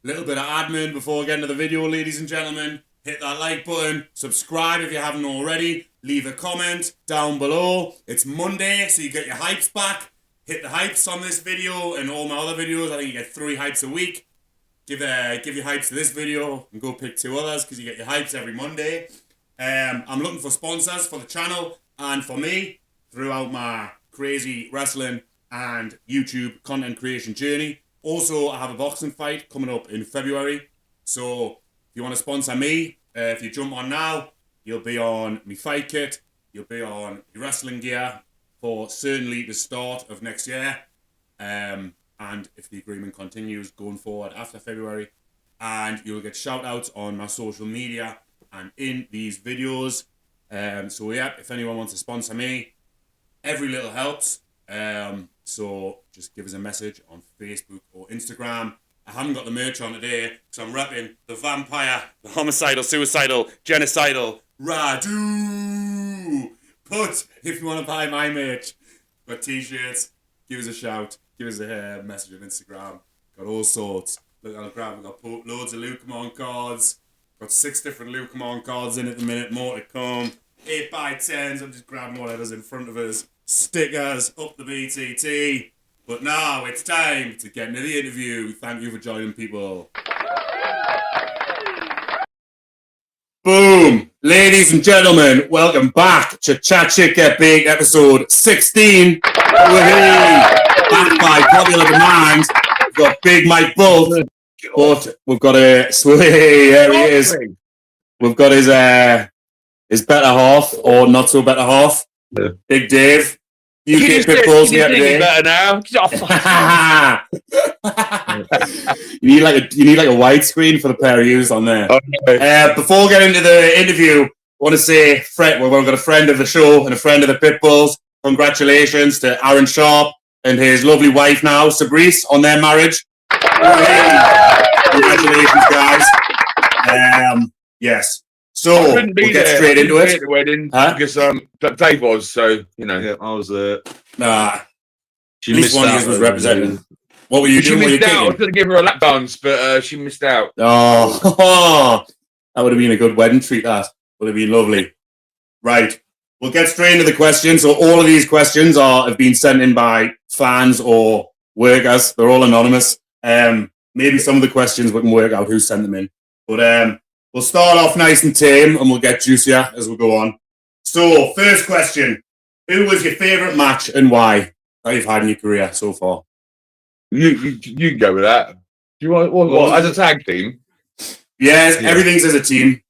Little bit of admin before we get into the video, ladies and gentlemen. Hit that like button, subscribe if you haven't already, leave a comment down below. It's Monday, so you get your hypes back. Hit the hypes on this video and all my other videos. I think you get 3 hypes a week. Give your hypes to this video and go pick 2 others because you get your hypes every Monday. I'm looking for sponsors for the channel and for me throughout my crazy wrestling and YouTube content creation journey. Also, I have a boxing fight coming up in February. So if you want to sponsor me, if you jump on now, you'll be on my fight kit. You'll be on your wrestling gear for certainly the start of next year. And if the agreement continues going forward after February. And you'll get shout outs on my social media and in these videos. So yeah, if anyone wants to sponsor me, every little helps. So just give us a message on Facebook or Instagram. I haven't got the merch on today because I'm repping the vampire, the homicidal, suicidal, genocidal Radu. But if you want to buy my merch, got t-shirts, give us a shout, give us a message on Instagram. Got all sorts. Look on the ground, we've got loads of Lucamon cards. Got 6 different Lucamon cards in at the minute, more to come. 8x10s, I'm just grabbing whatever's in front of us. Stickers, up the BTT. But now it's time to get into the interview. Thank you for joining, people. Boom! Ladies and gentlemen, welcome back to Chat Shit Get Big, episode 16. Back by popular demand. We've got Big Mike Bull, but we've got a there he is. We've got his better half, or not so better half. Yeah. Big Dave. UK PITBULLS here today. Better now. You need like a widescreen for the pair of yous on there. Okay. Before we get into the interview, I want to say we've got a friend of the show and a friend of the PITBULLS. Congratulations to Aaron Sharp and his lovely wife now, Sabrice, on their marriage. Congratulations, guys. Yes. So we'll get straight into it. At the wedding, because Dave was, so you know. Yeah, I was there. At least one of you was representing. What were you doing? She missed out. I was going to give her a lap dance, but she missed out. Oh, that would have been a good wedding treat. That would have been lovely. Right, we'll get straight into the questions. So all of these questions have been sent in by fans or workers. They're all anonymous. Maybe some of the questions we can work out who sent them in, but we'll start off nice and tame, and we'll get juicier as we go on. So, first question. Who was your favourite match and why that you've had in your career so far? You can go with that. Do you want what as a tag team? Yes, yeah. Everything's as a team.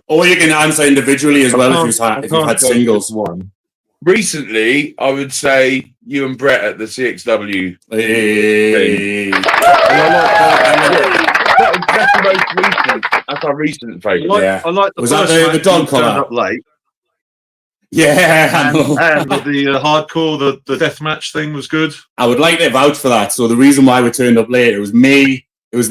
Or you can answer individually as well if you've had singles. One. Recently, I would say you and Brett at the CXW. Hey. That's our recent favourite. Yeah. I like the was that the dog collar? Up late. Yeah, and the hardcore, the death match thing was good. I would like to vouch for that. So the reason why we turned up late, it was my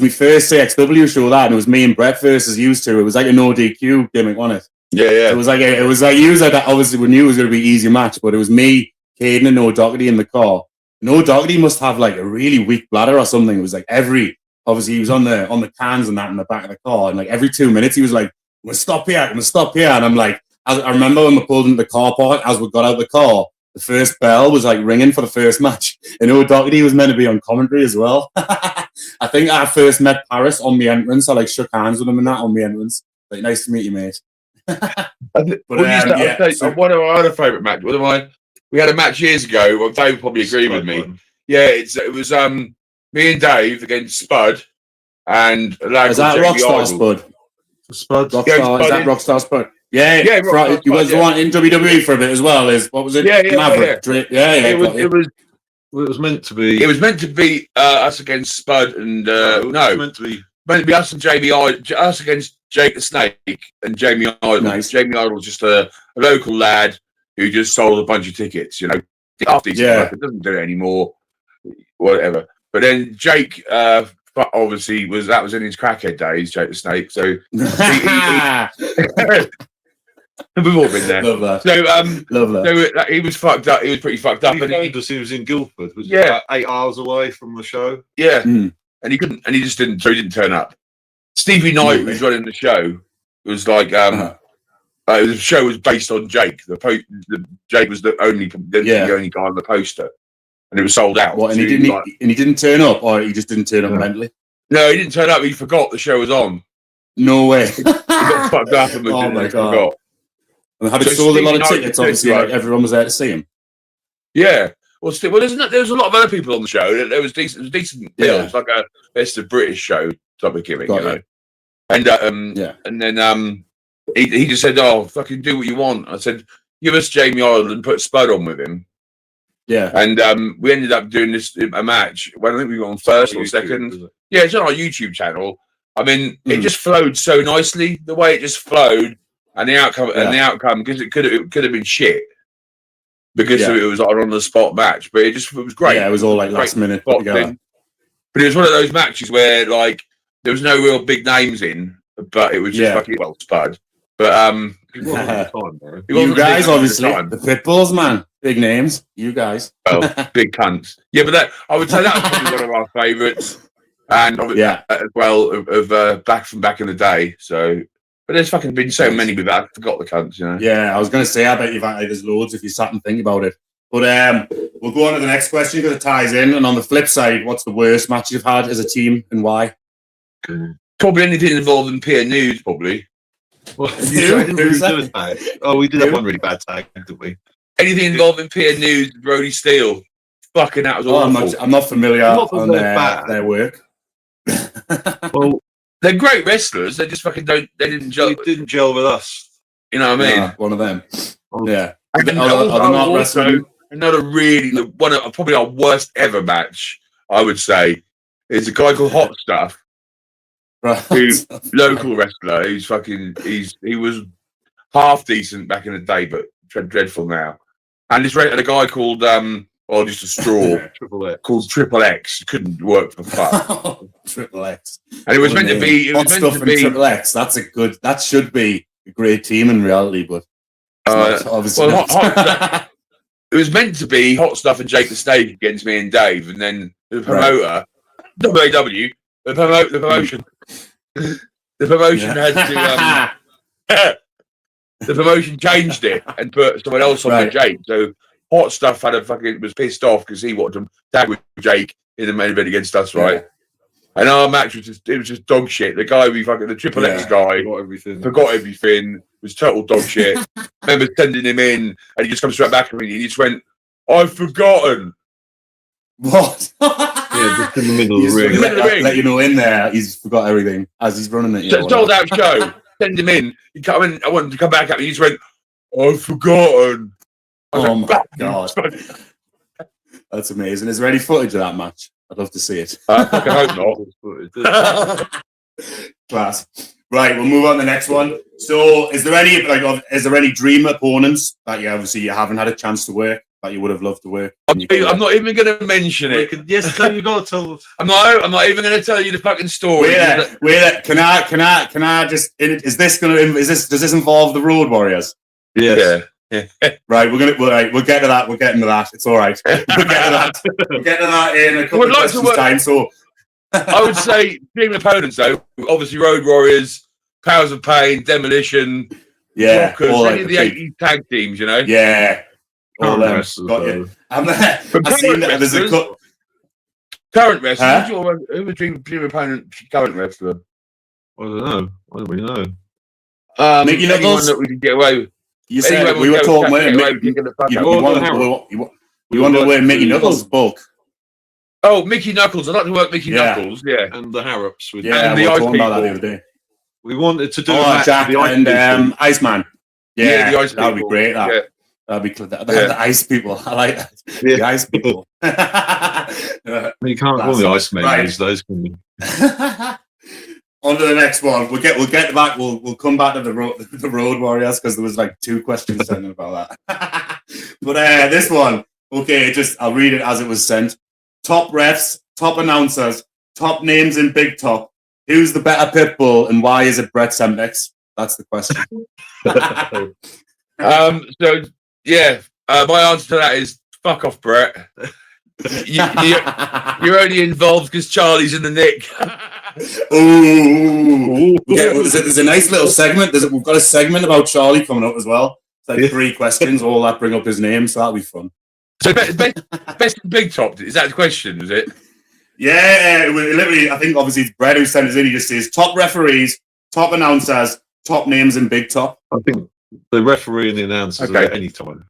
first CXW show, that, and it was me and Brett versus used to. It was like a no DQ gimmick, wasn't it? Yeah. It was like you said that obviously we knew it was going to be an easy match, but it was me, Caden, and No Doherty in the car. No Doherty must have like a really weak bladder or something. It was like obviously he was on the cans and that in the back of the car, and like every 2 minutes he was like, I'm gonna stop here, and I'm like, I remember when we pulled into the car park, as we got out of the car, the first bell was like ringing for the first match, and O'Doherty was meant to be on commentary as well. I think I first met Paris on the entrance. I like shook hands with him and that on the entrance. Like, nice to meet you, mate. One of our other favourite matches. We had a match years ago. Well, Dave would probably agree with me. Yeah, it was me and Dave against Spud and a lad. Is that Rockstar Spud? Spud. Rockstar, is that Rockstar Spud? Yeah. He was one in WWE for a bit as well. What was it? Maverick. It was meant to be. It was meant to be us against Spud and no. It was meant to be us and Jamie Idol, us against Jake the Snake and Jamie Idol. Nice. Jamie Idol was just a local lad who just sold a bunch of tickets. You know, after he doesn't do it anymore. Whatever. But then Jake, obviously, was in his crackhead days, Jake the Snake. So we've all been there. Love that. So, love that. So he was fucked up. He was pretty fucked up. He was in Guildford, which is about 8 hours away from the show. Yeah. and he couldn't, and he just didn't. So he didn't turn up. Stevie Knight, who's running the show, was like, the show was based on Jake. Jake was the only guy on the poster, and it was sold out. What? And he didn't turn up, or he just didn't turn up mentally? No, he didn't turn up. He forgot the show was on. No way. He got fucked up and forgot. And had sold a lot of tickets. Obviously, like, everyone was there to see him. Yeah. Well, there was a lot of other people on the show. There was decent. It was a decent deal. It was like a best of British show type of gimmick, you know. And and then he just said, "Oh, fucking do what you want." I said, "Give us Jamie Ireland and put Spud on with him." Yeah. And we ended up doing a match. Well, I think we got on first or second. Yeah, it's on our YouTube channel. I mean, it just flowed so nicely. The way it just flowed, and the outcome, because it could have been shit. Because it was like an on the spot match, but it was great. Yeah, it was all like last minute. But it was one of those matches where like there was no real big names in, but it was just fucking well Spud. But it wasn't at the time, bro. You guys, obviously, the Pitbulls, man, big names. You guys, well, big cunts. Yeah, but I would say that was probably one of our favourites, and as well of back in the day. So. But there's fucking been so many with that. I forgot the cunts, you know. Yeah, I was going to say, I bet there's loads if you sat and think about it. But we'll go on to the next question because it ties in. And on the flip side, what's the worst match you've had as a team and why? Probably anything involving Peer News, probably. Well, we did have one really bad tag, didn't we? Anything involving Peer News, Brody Steele. Fucking that was awful. I'm not familiar on their work. Well, they're great wrestlers. They just fucking don't. They didn't gel. They didn't gel with us. You know what I mean? Yeah, one of them. Yeah. Are they not wrestling? Another probably our worst ever match, I would say, is a guy called Hot Stuff, local wrestler. He was half decent back in the day, but dreadful now. And a guy called just a straw called Triple X. Couldn't work for fuck. Triple X. And it was meant to be. It was meant to be Triple X. That should be a great team in reality, but obviously not. It was meant to be Hot Stuff and Jake the Snake against me and Dave, and then the promoter, WAW, the promotion had to. The promotion changed it and put someone else on with Jake. So Hot Stuff was pissed off because he wanted to tag with Jake in the main event against us, right? Yeah. And our match was just dog shit. The guy the Triple X guy forgot everything, was total dog shit. I remember sending him in and he just comes straight back at me and he just went, "I've forgotten." What? Yeah, just in the middle of the ring. Let you know in there, he's forgot everything as he's running it. Sold out show. Send him in. He come in. I wanted to come back at me. He just went, "I've forgotten." Oh my god, that's amazing. Is there any footage of that match? I'd love to see it. I fucking hope not. Class. Right, we'll move on to the next one. So, is there any dream opponents that you haven't had a chance to work that you would have loved to work? I'm not even going to mention it. Yes, you got to tell us. I'm not even going to tell you the fucking story. Wait. Can I just? Does this involve the Road Warriors? Yes. Yeah. Right, we'll get to that. We'll get into that. It's all right. We'll get to that in a couple of questions time. So, I would say dream opponents though. Obviously, Road Warriors, Powers of Pain, Demolition, Rockers, any of the 80s tag teams. You know. Yeah. All them. Got you. I've seen that. There's a current wrestler. Who was dream opponent? Current wrestler. I don't know. I don't really know. Mickey Knuckles. That we could get away with. You said we were talking about you wanted to wear Mickey Knuckles' bulk. Oh, Mickey Knuckles! I'd like to work Mickey Knuckles. Yeah, and the Harrops. And the Ice People. About that the other day. We wanted to do Jack and Iceman. Yeah, the Ice People. That'd be great. That'd be cool. The Ice People. I like that. Yeah. The Ice People. You can't call the Iceman these days, can you? On to the next one. We'll get back. We'll come back to the Road Warriors because there was like 2 questions sent about that. But this one, okay, I'll read it as it was sent. Top refs, top announcers, top names in Big Top. Who's the better Pitbull and why is it Brett Semtex? That's the question. My answer to that is fuck off, Brett. You're only involved because Charlie's in the nick. Ooh. Yeah, there's a nice little segment. We've got a segment about Charlie coming up as well. It's like 3 questions, all that bring up his name, so that'll be fun. So best big top, is that the question, is it? Yeah, literally, I think obviously it's Brett who sent us in. He just says top referees, top announcers, top names in big top. I think the referee and the announcers at any time.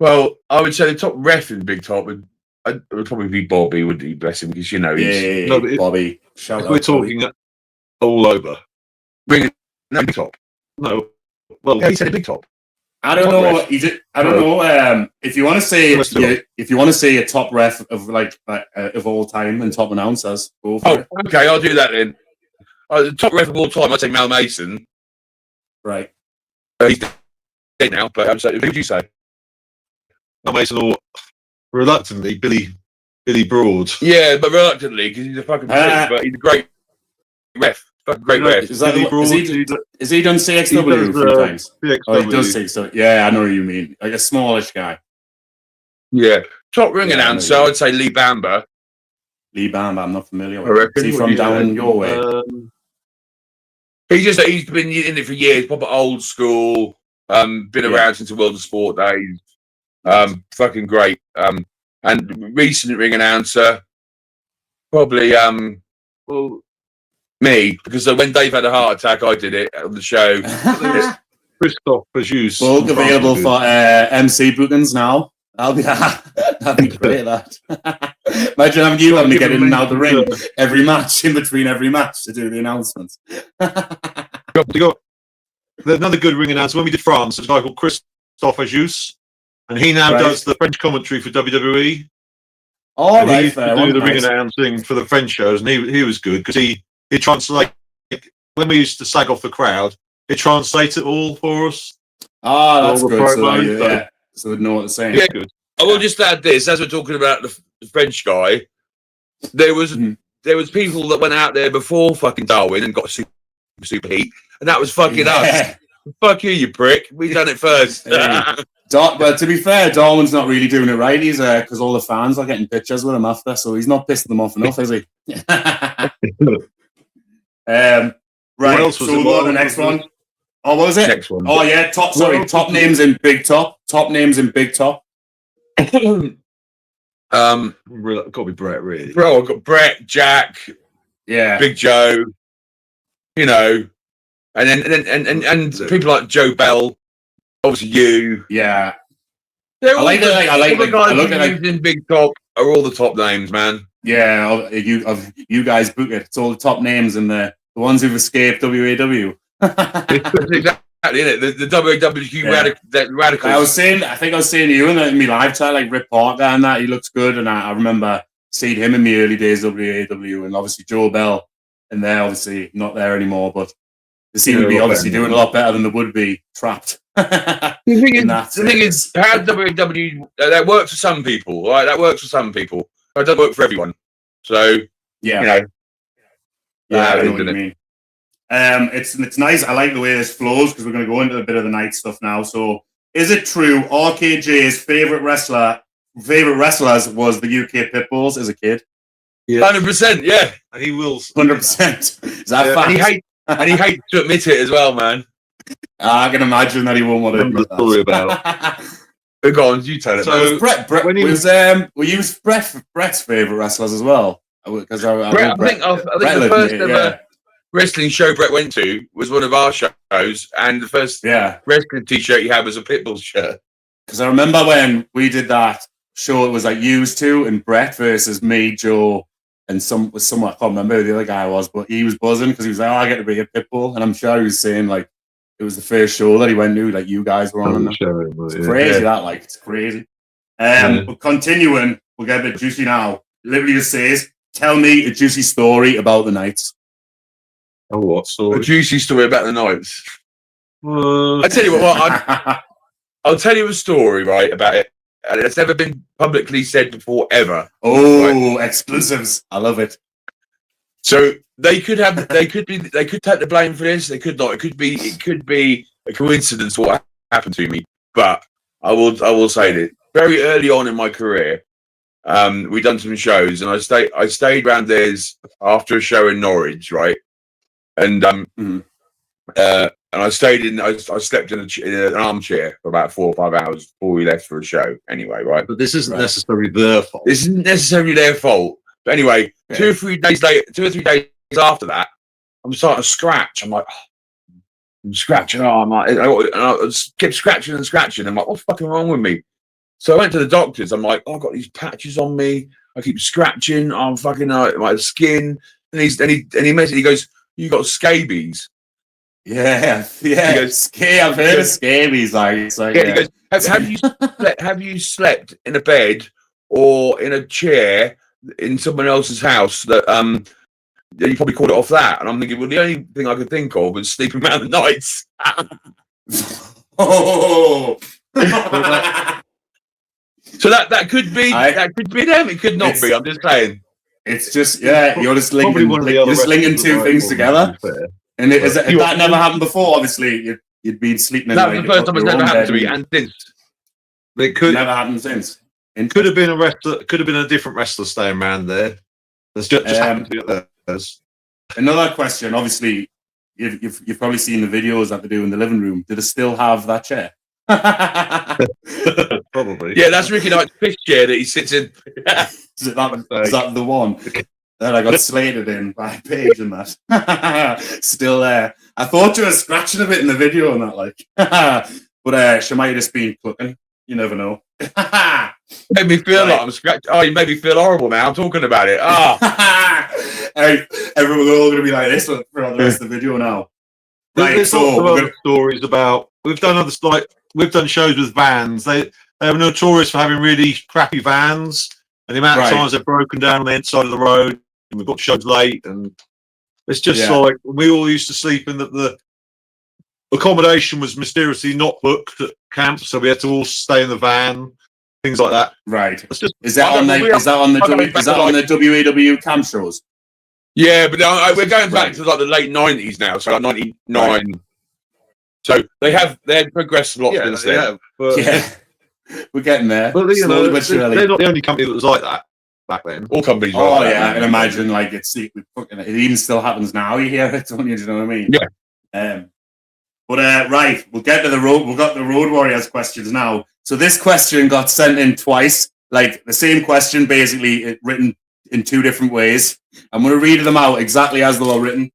Well, I would say the top ref in big top would probably be Bobby, would he? Bless him, because he's Bobby. Shout out, we're talking all over. Big top. No, well, he said big top. I don't know. I don't know. If you want to say a top ref of of all time and top announcers, go for it. Okay, I'll do that then. The top ref of all time, I'd say Mal Mason. Right. He's dead now, but who would you say? Mal Mason or reluctantly Billy Broad. Yeah, but reluctantly because he's a fucking prick, but he's a great ref. Fucking great ref. Is he done CXW a few times? CXW. Oh, he does CXW. Yeah, I know what you mean. Like a smallish guy. Yeah. Top ring announcer, I'd say Lee Bamber. Lee Bamber, I'm not familiar with. Is he from down your way? He's been in it for years, proper old school. Been around since the World of Sport days. Fucking great. And recent ring announcer, probably me, because when Dave had a heart attack, I did it on the show. Christophe Pajus. Book available for MC bookings now. That'd be great. That. Imagine having you having to get in and out of the ring every match, in between every match, to do the announcements. Got another good ring announcer. When we did France, there's a guy called Christophe Pajus, and he now does the French commentary for WWE. Oh, right. He used to do the ring announcing for the French shows, and he was good because he translates. When we used to slag off the crowd, he translates it all for us. Ah, that's good. So we'd know what they're saying. Yeah, good. I will just add this, as we're talking about the French guy, there was people that went out there before fucking Darwin and got super heat, and that was fucking us. Fuck you prick. We done it first. But to be fair, Darwin's not really doing it right. He's because all the fans are getting pictures with him after, so he's not pissing them off enough, is he? Right. So we'll go to the next one. Oh, what was it? Next one. Oh yeah, top names in big top. Top names in big top. Got to be Brett, really. Bro, I've got Brett, Jack, Big Joe, and then people like Joe Bell, obviously you. Yeah. I like the guys in big top are all the top names, man. Yeah, you guys book it. It's all the top names and the ones who've escaped WAW. Exactly, innit? The WAW radicals. I think I was saying to you in my live chat, like Rip Parker and that, he looks good, and I remember seeing him in the early days of WAW, and obviously Joe Bell, and they're obviously not there anymore, but they seem to be obviously doing a lot better than they would be trapped. The thing is, how WAW, that works for some people, right? That works for some people. It doesn't work for everyone. So, I know what you mean. It's nice. I like the way this flows because we're going to go into a bit of the night stuff now. So, is it true RKJ's favorite wrestlers was the UK Pitbulls as a kid? 100%. Yeah, and he will 100%. Is that fact? And he hates to admit it as well, man. I can imagine that he won't want to admit that. Story about. Go on, you tell it. So were you Brett's favorite wrestlers as well? Because I think the first ever wrestling show Brett went to was one of our shows, and the first wrestling T-shirt he had was a Pitbulls shirt. Because I remember when we did that show, it was like used to and Brett versus me, Joe, and someone I can't remember who the other guy was, but he was buzzing because he was like, "Oh, I get to be a Pitbull," and I'm sure he was saying like it was the first show that he went to, like you guys were on. It's crazy it's crazy. But continuing, we'll get a bit juicy now. Literally just says, "Tell me a juicy story about the nights." Oh, what story? A juicy story about the nights. I tell you what, I'll tell you a story, right, about it. And it's never been publicly said before, ever. Oh, right? Exclusives! I love it. So they could take the blame for this. They could not. It could be a coincidence what happened to me. But I will say this: very early on in my career, we done some shows, and I stayed around theirs after a show in Norwich, right? And and I stayed in. I slept in an armchair for about 4 or 5 hours before we left for a show. Anyway, right? But this isn't necessarily their fault. This isn't necessarily their fault. But anyway, 2 or 3 days after that, I'm starting to scratch. I'm like, I'm scratching. Oh, I'm like, and I kept scratching and scratching. I'm like, what's fucking wrong with me? So I went to the doctors. I'm like, oh, I've got these patches on me. I keep scratching. I'm fucking my skin. And he goes, you got scabies. Yeah. He goes, I've heard of scabies. He goes, have you slept in a bed or in a chair in someone else's house that you probably called it off that? And I'm thinking, well, the only thing I could think of was sleeping around the nights. Oh. So that could be them. It could not be. I'm just saying. It's just you're just linking two things together. And that never happened before. Obviously, you'd been sleeping. That was the first time it's never happened to me, and since it could never happened since. It could have been a wrestler. Could have been a different wrestler staying around there. That's just happened to be theirs. Another question. Obviously, you've probably seen the videos that they do in the living room. Do they still have that chair? Probably. Yeah, that's Ricky Knight's fish chair that he sits in. Is that the one that I got slated in by Paige and that? Still there. I thought you were scratching a bit in the video and that, but she might have just been plucking. You never know. Made me feel like I'm scratching. Oh, you made me feel horrible now. I'm talking about it. Everyone's all going to be like this for the rest of the video now. Right, there's other stories about. We've done shows with vans. They are notorious for having really crappy vans, and the amount of times they're broken down on the inside of the road, and we've got shows late, and it's just like we all used to sleep in the accommodation was mysteriously not booked at camp, so we had to all stay in the van, things like that. Right. Is that on the WAW camp shows? Yeah, but we're going back to like the late 90s now, so like 99. Right. So they've progressed a lot since then. We're getting there. But they're not the only company that was like that back then. All companies. Oh yeah, I can imagine. Like it even still happens now. You hear it, don't you? Do you know what I mean? Yeah. But we'll get to the road. We've got the Road Warriors questions now. So this question got sent in twice, like the same question, basically written in 2 different ways. I'm going to read them out exactly as they were written.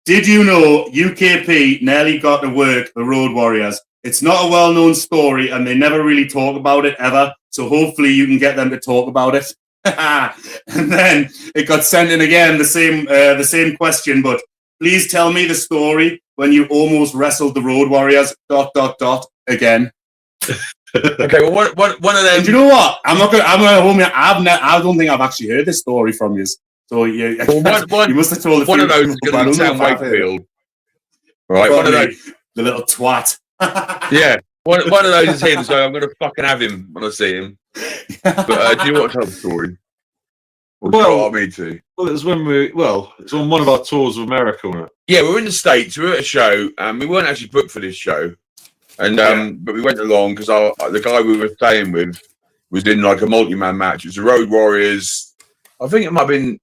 Did you know UKP nearly got to work the Road Warriors? It's not a well-known story, and they never really talk about it ever. So hopefully you can get them to talk about it. And then it got sent in again, the same question, but please tell me the story when you almost wrestled the Road Warriors. ... again. Okay, well, one of them. And you know what? I'm gonna hold me. I don't think I've actually heard this story from you. So you must have told one of those is going to be Sam Wakefield, right? Probably one of those, the little twat. Yeah, one of those is him. So I'm going to fucking have him when I see him. But do you want to tell the story? Well, me too. Well, it was it's on one of our tours of America, wasn't it? Yeah, we were in the States. We were at a show, and we weren't actually booked for this show. And but we went along because the guy we were staying with was in like a multi-man match. It was the Road Warriors. I think it might have been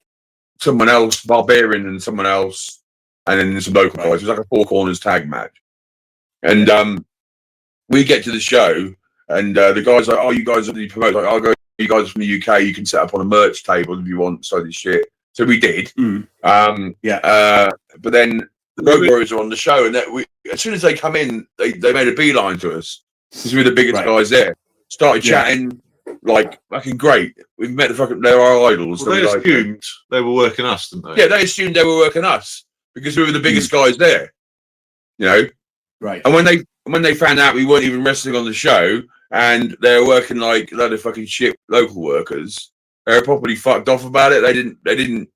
someone else, Barbarian and someone else, and then some local guys. It was like a 4 corners tag match. And we get to the show, and the guy's like, "Oh, you guys are the promoters. Like, I'll go. You guys are from the UK. You can set up on a merch table if you want." So this shit. So we did. But then the Road Warriors are on the show, and as soon as they come in, they made a beeline to us because we were the biggest guys there. Started chatting, like fucking great. We've met they're our idols. Well, they assumed they were working us, didn't they? Yeah, they assumed they were working us because we were the biggest guys there. You know, right? And when they found out we weren't even wrestling on the show and they were working like a load of fucking shit local workers, they were properly fucked off about it. They didn't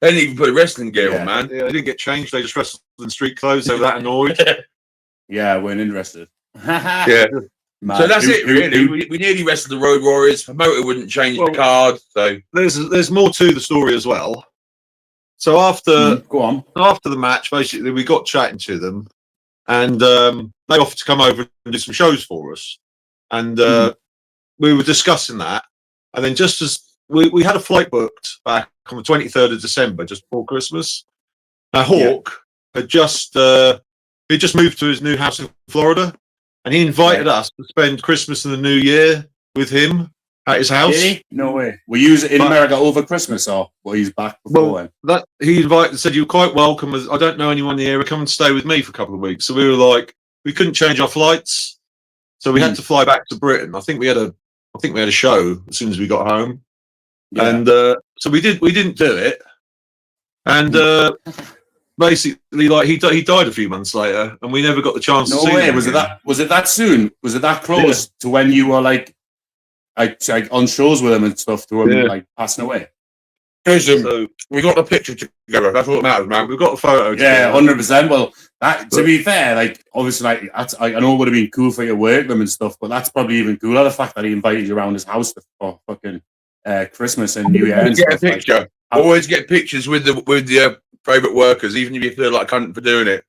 even put wrestling gear on, man. Yeah, they didn't get changed. They just wrestled in street clothes. They were that annoyed. Yeah, weren't interested. Yeah. Man. So that's it, really. We nearly wrestled the Road Warriors. Promoter wouldn't change the card. So there's more to the story as well. So after the match, basically, we got chatting to them, and they offered to come over and do some shows for us. And we were discussing that, And then just as we had a flight booked back on the 23rd of December, just before Christmas. Now Hawk had just moved to his new house in Florida, and he invited us to spend Christmas and the New Year with him at his house. Really? No way. Were you in America over Christmas, or were you back before? Well, he said you're quite welcome. I don't know anyone in the area. Come and stay with me for a couple of weeks. So we were like, we couldn't change our flights, so we had to fly back to Britain. I think we had a show as soon as we got home, and so we didn't do it, and basically, like he died a few months later, and we never got the chance to see him. No way. Was it that soon? Was it that close to when you were like on shows with him and stuff to him like passing away? So we got the picture together. That's what matters, man. We've got a photo. Yeah, 100%. Well, to be fair, like obviously, like I know it would have been cool for you to work them and stuff, but that's probably even cooler. The fact that he invited you around his house for fucking Christmas and New Year and get stuff. A picture. Always get pictures with the private workers, even if you feel like a cunt for doing it.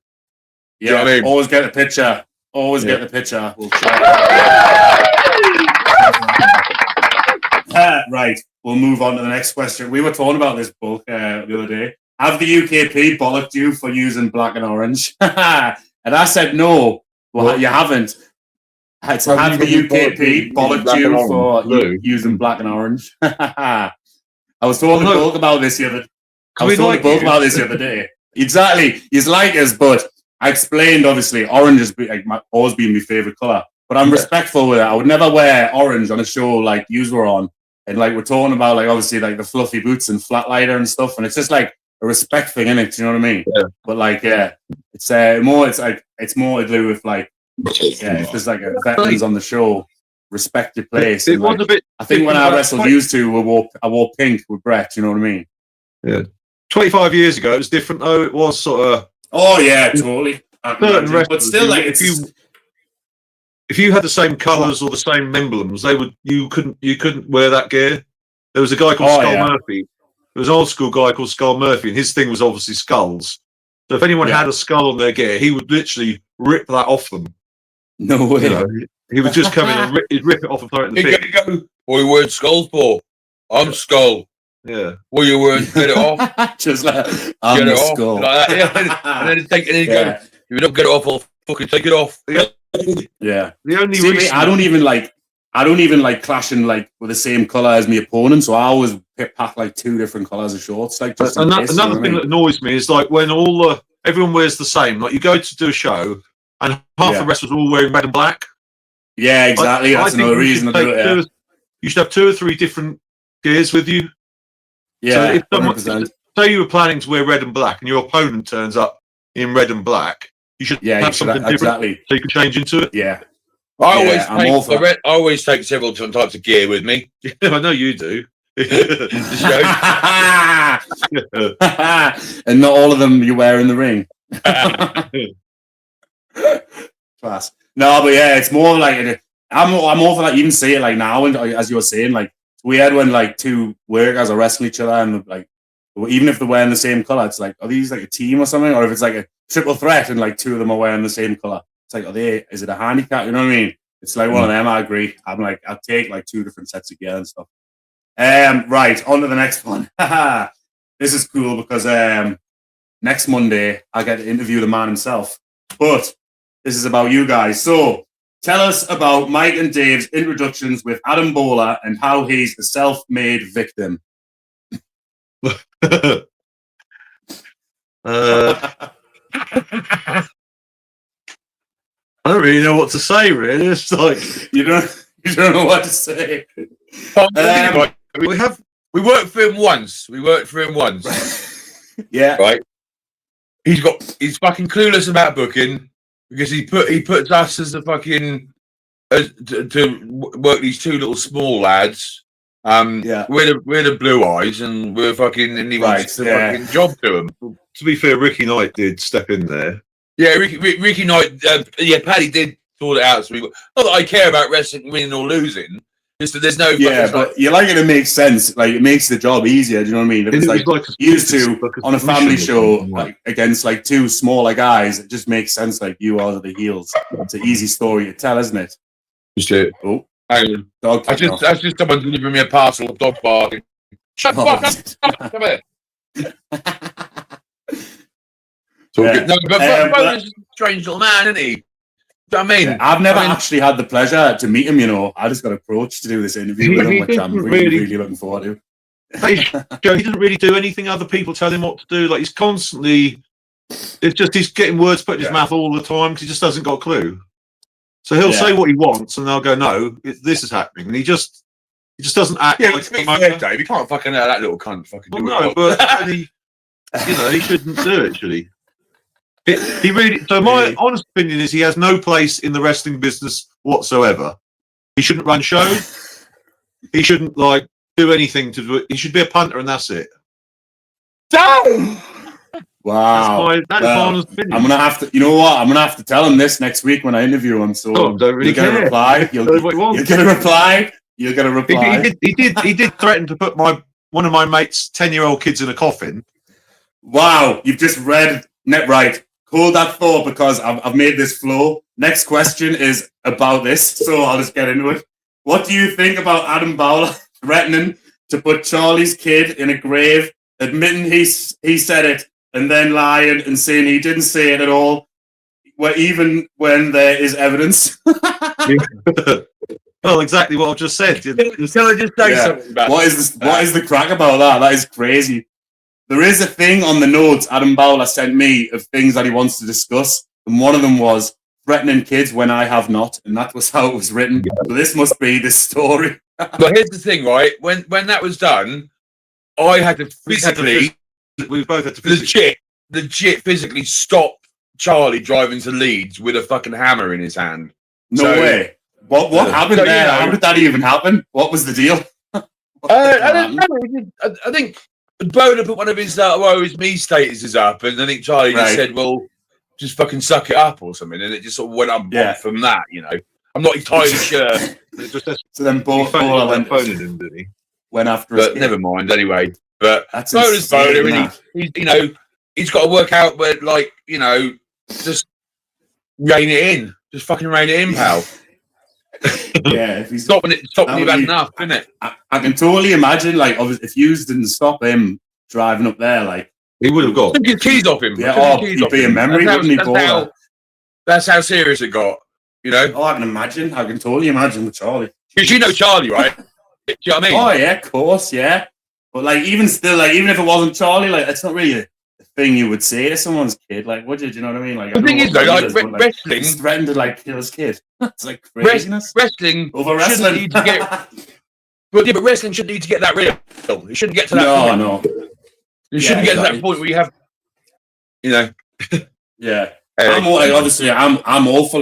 Yeah, you know what I mean? Always get a picture. Always get the picture. We'll right, we'll move on to the next question. We were talking about this book the other day. Have the UKP bollocked you for using black and orange? And I said no. Well, you haven't. Have the UKP bollocked you for using black and orange? I was talking to Bulk about this the other day. Exactly. He's like us, but I explained, obviously, orange has always been my favourite colour. But I'm respectful with it. I would never wear orange on a show like yous were on. And like we're talking about, like obviously, like the fluffy boots and flatlighter and stuff. And it's just like a respect thing, innit? You know what I mean? Yeah. But like, it's more to do with like, if there's like a veterans on the show, respect your place. It was a bit. I think when I wrestled used to, I wore pink with Brett. You know what I mean? Yeah. 25 years ago, it was different though. It was sort of. Oh yeah, totally. But still, like if you had the same colours or the same emblems, you couldn't wear that gear. There was a guy called Skull Murphy. There was an old school guy called Skull Murphy, and his thing was obviously skulls. So if anyone had a skull on their gear, he would literally rip that off them. No way. You know, he would just come in and he'd rip it off and throw it in the bin. What are you wearing skulls for? I'm Skull. Yeah. What are you wearing? Get it off. Just like I'm the Skull. Like that. And then take it. Go. If you don't get it off, I'll fucking take it off. Yeah. The only reason I don't even like clashing like with the same colour as my opponent, so I always pack like two different colours of shorts. Like just another thing that annoys me is like when everyone wears the same. Like you go to do a show and half the wrestlers are all wearing red and black. Yeah, exactly. That's another reason to do it. You should have 2 or 3 different gears with you. Yeah. So if say you were planning to wear red and black and your opponent turns up in red and black, you should have something different so you can change into it. Yeah. I always take several different types of gear with me. I know you do. And not all of them you wear in the ring. Class. No, but yeah, it's more like I'm more for like even see it like now, and as you were saying, like it's weird when like two workers are wrestling each other and like even if they're wearing the same color, it's like, are these like a team or something? Or if it's like a triple threat and like 2 of them are wearing the same color, it's like, is it a handicap? You know what I mean? It's like one of them. I agree. I'm like, I'll take like 2 different sets of gear and stuff. Right, on to the next one. This is cool because next Monday I get to interview the man himself. But this is about you guys. So tell us about Mike and Dave's introductions with Adam Bowler and how he's a self-made victim. I don't really know what to say. Really, it's like you don't know what to say. We worked for him once. Yeah. Right. He's fucking clueless about booking because he puts us as the fucking to work these 2 little small lads. We're the blue eyes and we're fucking and he wants the fucking job to him. To be fair, Ricky Knight did step in there. Yeah, Ricky Knight. Paddy did sort it out. So not that I care about wrestling winning or losing. Just that there's no. Yeah, but you like it to make sense. Like it makes the job easier. Do you know what I mean? If it's like used to on a family show, like against like 2 smaller guys, it just makes sense. Like you are the heels. It's an easy story to tell, isn't it? Just it. Oh, Hang on. Dog That's kicking off. just someone delivering me a parcel of dog barking. Shut the fuck up! Come here. So Yeah. no, but Bo's a strange little man, isn't he? Do you know what I mean? Yeah, I've never actually had the pleasure to meet him, you know. I just got approached to do this interview with him, which I'm really looking forward to. Joe, he doesn't really do anything other people tell him what to do. Like, he's constantly, it's just he's getting words put in his mouth all the time because he just hasn't got a clue. So he'll say what he wants, and they'll go, "No, this is happening," and he just doesn't act. Yeah, let's be fair, Dave. You can't fucking let that little cunt fucking do it. No, but he shouldn't do it, should he? He really. So my honest opinion is he has no place in the wrestling business whatsoever. He shouldn't run shows. He shouldn't do anything to do it. He should be a punter, and that's it. Damn! Wow. That's my honest opinion. I'm gonna have to. You know what? I'm gonna have to tell him this next week when I interview him. So don't really you'll get a reply. You'll get a reply. You'll get a reply. He did threaten to put one of my mates' 10-year-old kids in a coffin. Wow, you've just read right. Hold that thought because I've made this flow. Next question is about this, so I'll just get into it. What do you think about Adam Bowler threatening to put Charlie's kid in a grave, admitting he said it, and then lying and saying he didn't say it at all, even when there is evidence? Well, exactly what I've just said. Can I just say something about what is the crack about that? That is crazy. There is a thing on the notes Adam Bowler sent me of things that he wants to discuss, and one of them was threatening kids when I have not, and that was how it was written. So this must be the story. But here's the thing, right? When that was done, I had to physically, we both had to legit physically stop Charlie driving to Leeds with a fucking hammer in his hand. No way. What happened there? How did that even happen? What was the deal? I don't know. I think Boda put one of his "woe is me" statuses up, and I think Charlie just said, "Well, just fucking suck it up" or something, and it just sort of went up from that. You know, I'm not entirely sure. So then both went after. But never mind. Anyway, but Boda's Boda, and he's got to work out where, just rein it in, just fucking rein it in, pal. Yeah, if he's stopping you bad enough, isn't it? I can totally imagine, if you didn't stop him driving up there, he would have got. Took his keys off him. Yeah, he'd be a memory, wouldn't he? That's how serious it got. You know. Oh, I can imagine. I can totally imagine with Charlie. Because you know Charlie, right? Do you know what I mean? Oh yeah, of course, yeah. But even still, even if it wasn't Charlie, it's not really a thing you would say to someone's kid. Would you? Do you know what I mean? The thing is, though, wrestling, he's threatened to kill his kid. That's craziness. Wrestling over wrestling. Need to get, but wrestling shouldn't need to get that real. It shouldn't get to that point. No. You shouldn't get to that point where you have, Yeah. I'm all for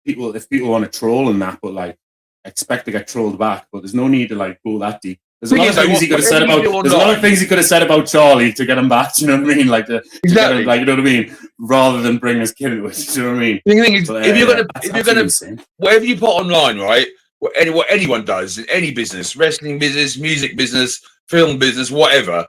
people. If people want to troll and that, but expect to get trolled back. But there's no need to go that deep. There's a lot of things he could have said about. There's a lot of things he could have said about Charlie to get him back. Do you know what I mean? Exactly. You know what I mean? Rather than bring his kid into it. Do you know what I mean? The thing is, if you're gonna, whatever you put online, right? What anyone does in any business, wrestling business, music business, film business, whatever,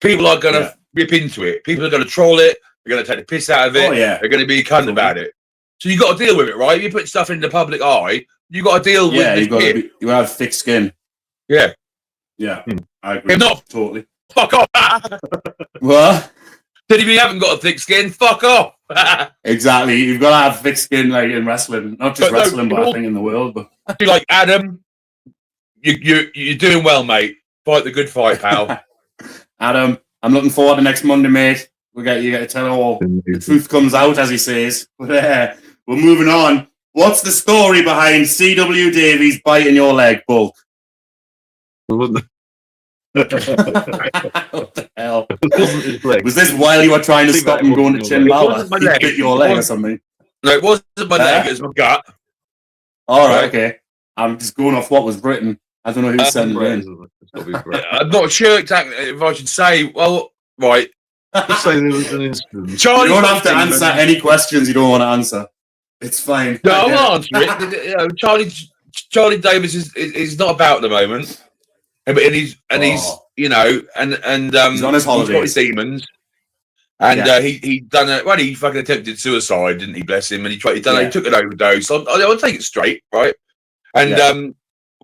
people are gonna rip into it. People are gonna troll it. They're gonna take the piss out of it. Oh yeah. They're gonna be a cunt about it. So you got to deal with it, right? If you put stuff in the public eye, you got to deal with it. You have thick skin. Yeah. Yeah, I agree. If not, totally. Fuck off. What? If you haven't got a thick skin, fuck off. Exactly. You've got to have thick skin in wrestling. Not just wrestling, but I think in the world. But like Adam, you're doing well, mate. Fight the good fight, pal. Adam, I'm looking forward to next Monday, mate. You get to tell all the truth comes out, as he says. But we're moving on. What's the story behind C.W. Davies biting your leg, Bulk? What the hell? Was this while you were trying to stop him going to Chin Bauer? He bit your leg or something? No, it wasn't my leg, it was my gut. Alright, okay. I'm just going off what was written. I don't know who sent it in. I'm not sure exactly if I should say, well, right. Just say there was an incident. You don't have to answer any questions you don't want to answer. It's fine. No, I'll answer it. Charlie Davis is not about at the moment. And he's he's on his holidays. He's got his demons, and he done he fucking attempted suicide, didn't he? Bless him, and he took an overdose. I take it straight, right? And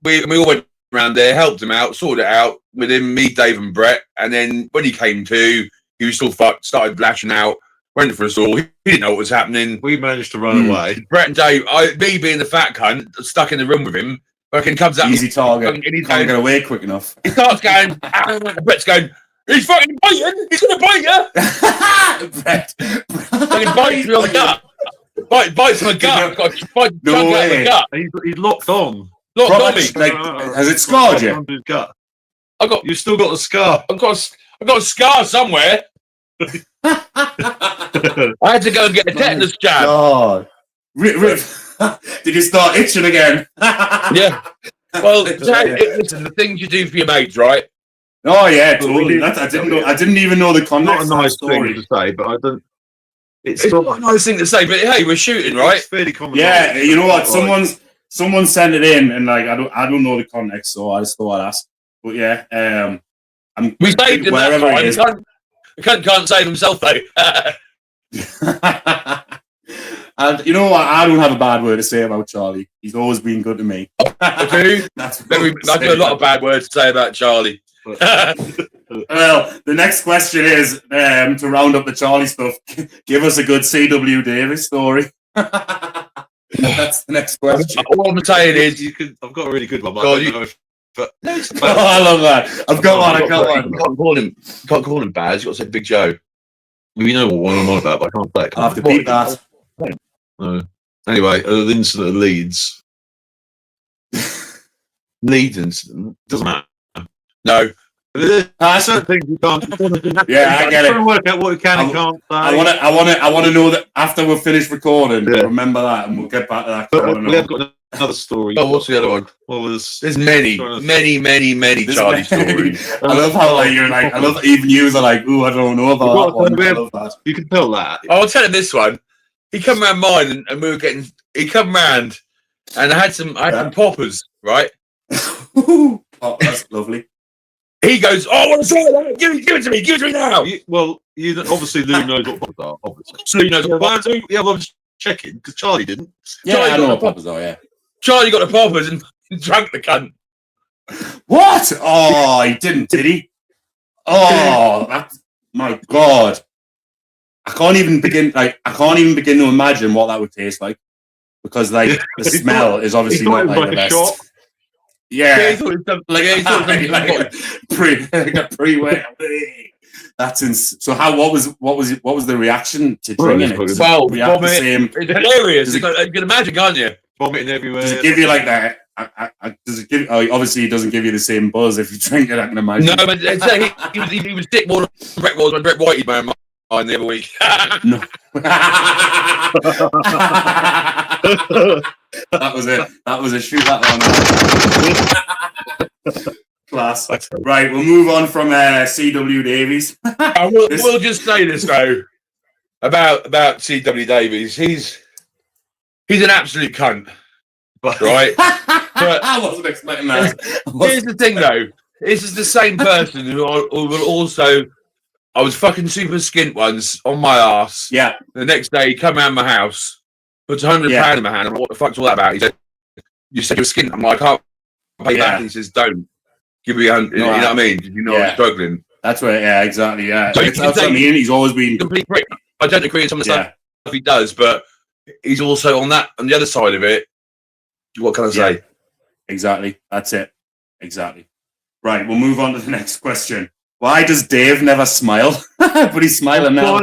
we all went around there, helped him out, sorted it out with him, me, Dave, and Brett. And then when he came to, he was still fucked, started lashing out, went for us all. He didn't know what was happening. We managed to run away. Brett and Dave, me being the fat cunt, stuck in the room with him, fucking comes out. Easy target. And he's Can't get away quick enough. He starts going, Brett's going, he's fucking biting, he's going to bite you. Brett. Fucking bites me on the gut. Bites my gut. Got a bite No way. out of the gut. He's locked on. Locked on me. Like, has it scarred you? Under his gut. You've still got the scar. I've got a scar somewhere. I had to go and get a tetanus jab. God. Did you start itching again? Yeah. Well, listen, the things you do for your mates, right? Oh yeah, totally. I didn't even know the context. Not a nice story thing to say, but I don't. It's not a nice thing to say, but hey, we're shooting, right? It's fairly common. Yeah, you know what? Someone sent it in, and like I don't know the context, so I just thought I'd ask. But yeah, we saved him that time. The cunt can't save himself though. And you know what? I don't have a bad word to say about Charlie. He's always been good to me. I do. I do a lot of bad words to say about Charlie. Well, the next question is to round up the Charlie stuff. Give us a good C.W. Davis story. That's the next question. All I'm saying is, I've got a really good one. I love that. I've got one. You can't call him Baz. You got to say Big Joe. Well, you know what I'm on about, but I can't play it. I have to beat that. No. Anyway, the incident at Leeds. Leeds incident doesn't matter. No. Certain things you can't. Yeah, I get it. Trying to work out what you can and can't say. I want to know that after we've finished recording. Yeah. Remember that, and we'll get back to that. But we have got another story. Oh, what's the other one? Well, there's many Charlie stories. I love how you're like. I love even you are like, ooh, I don't know about that one. I love that. You can tell that. I'll tell him this one. He come round mine, and we were getting. He come round, and I had some poppers, right? Oh, that's lovely. He goes, oh, I want to say that. Give it to me. Give it to me now. Obviously, Lou knows what poppers are. Obviously, Lou knows what poppers are. Yeah, I was checking because Charlie didn't. Yeah, I know what poppers are. Yeah, Charlie got the poppers and drank the cunt. What? Oh, he didn't, did he? Oh, my God! I can't even begin to imagine what that would taste like because the smell is obviously not like the best. Shot. Yeah, he thought it was pre-wet. That's so. What was the reaction to drinking it? Well, it's hilarious. You can imagine, can't you? Vomiting everywhere. Does it give you like that? Does it give? Oh, obviously, it doesn't give you the same buzz if you drink it. I can imagine. No, but he was dick more than Brett was when Brett Whitey man mine the other week. No. That was it. That was a shoot that one. Class. Right, we'll move on from C.W. Davies. We'll just say this though about C.W. Davies. He's an absolute cunt, right? But I wasn't expecting that. Here's the thing though. This is the same person who will also. I was fucking super skint once on my ass. Yeah. The next day, he come around my house, puts £100 in my hand. I'm like, what the fuck's all that about? He said, "You said you're skint." I'm like, "I can't pay back." He says, "Don't give me 100." You know what I mean? You know, I'm struggling. That's right. Yeah, exactly. Yeah. So that's what I mean. He's always been complete prick. I don't agree with some of the stuff he does, but he's also on the other side of it. What can I say? Exactly. That's it. Exactly. Right. We'll move on to the next question. Why does Dave never smile? But he's smiling now.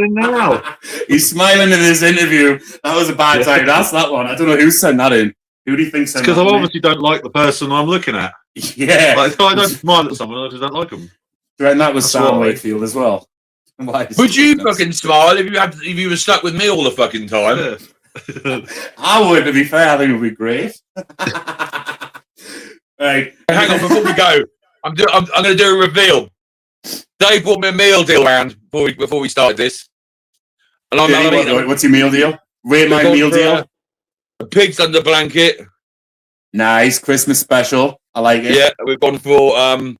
He's smiling in this interview. That was a bad time to ask that one. I don't know who sent that in. Who do you think sent that? Because I obviously don't like the person I'm looking at. Yeah. Like, I don't smile at someone, I just don't like them. And that was Sam Wakefield as well. Would you fucking smile if you were stuck with me all the fucking time? Yeah. I would, to be fair. I think it would be great. Right. Hang on, before we go, I'm going to do a reveal. Dave brought me a meal deal round before we started this. And what's your meal deal? Rate my meal deal. A pig's under blanket. Nice Christmas special. I like it. Yeah, we've gone for. I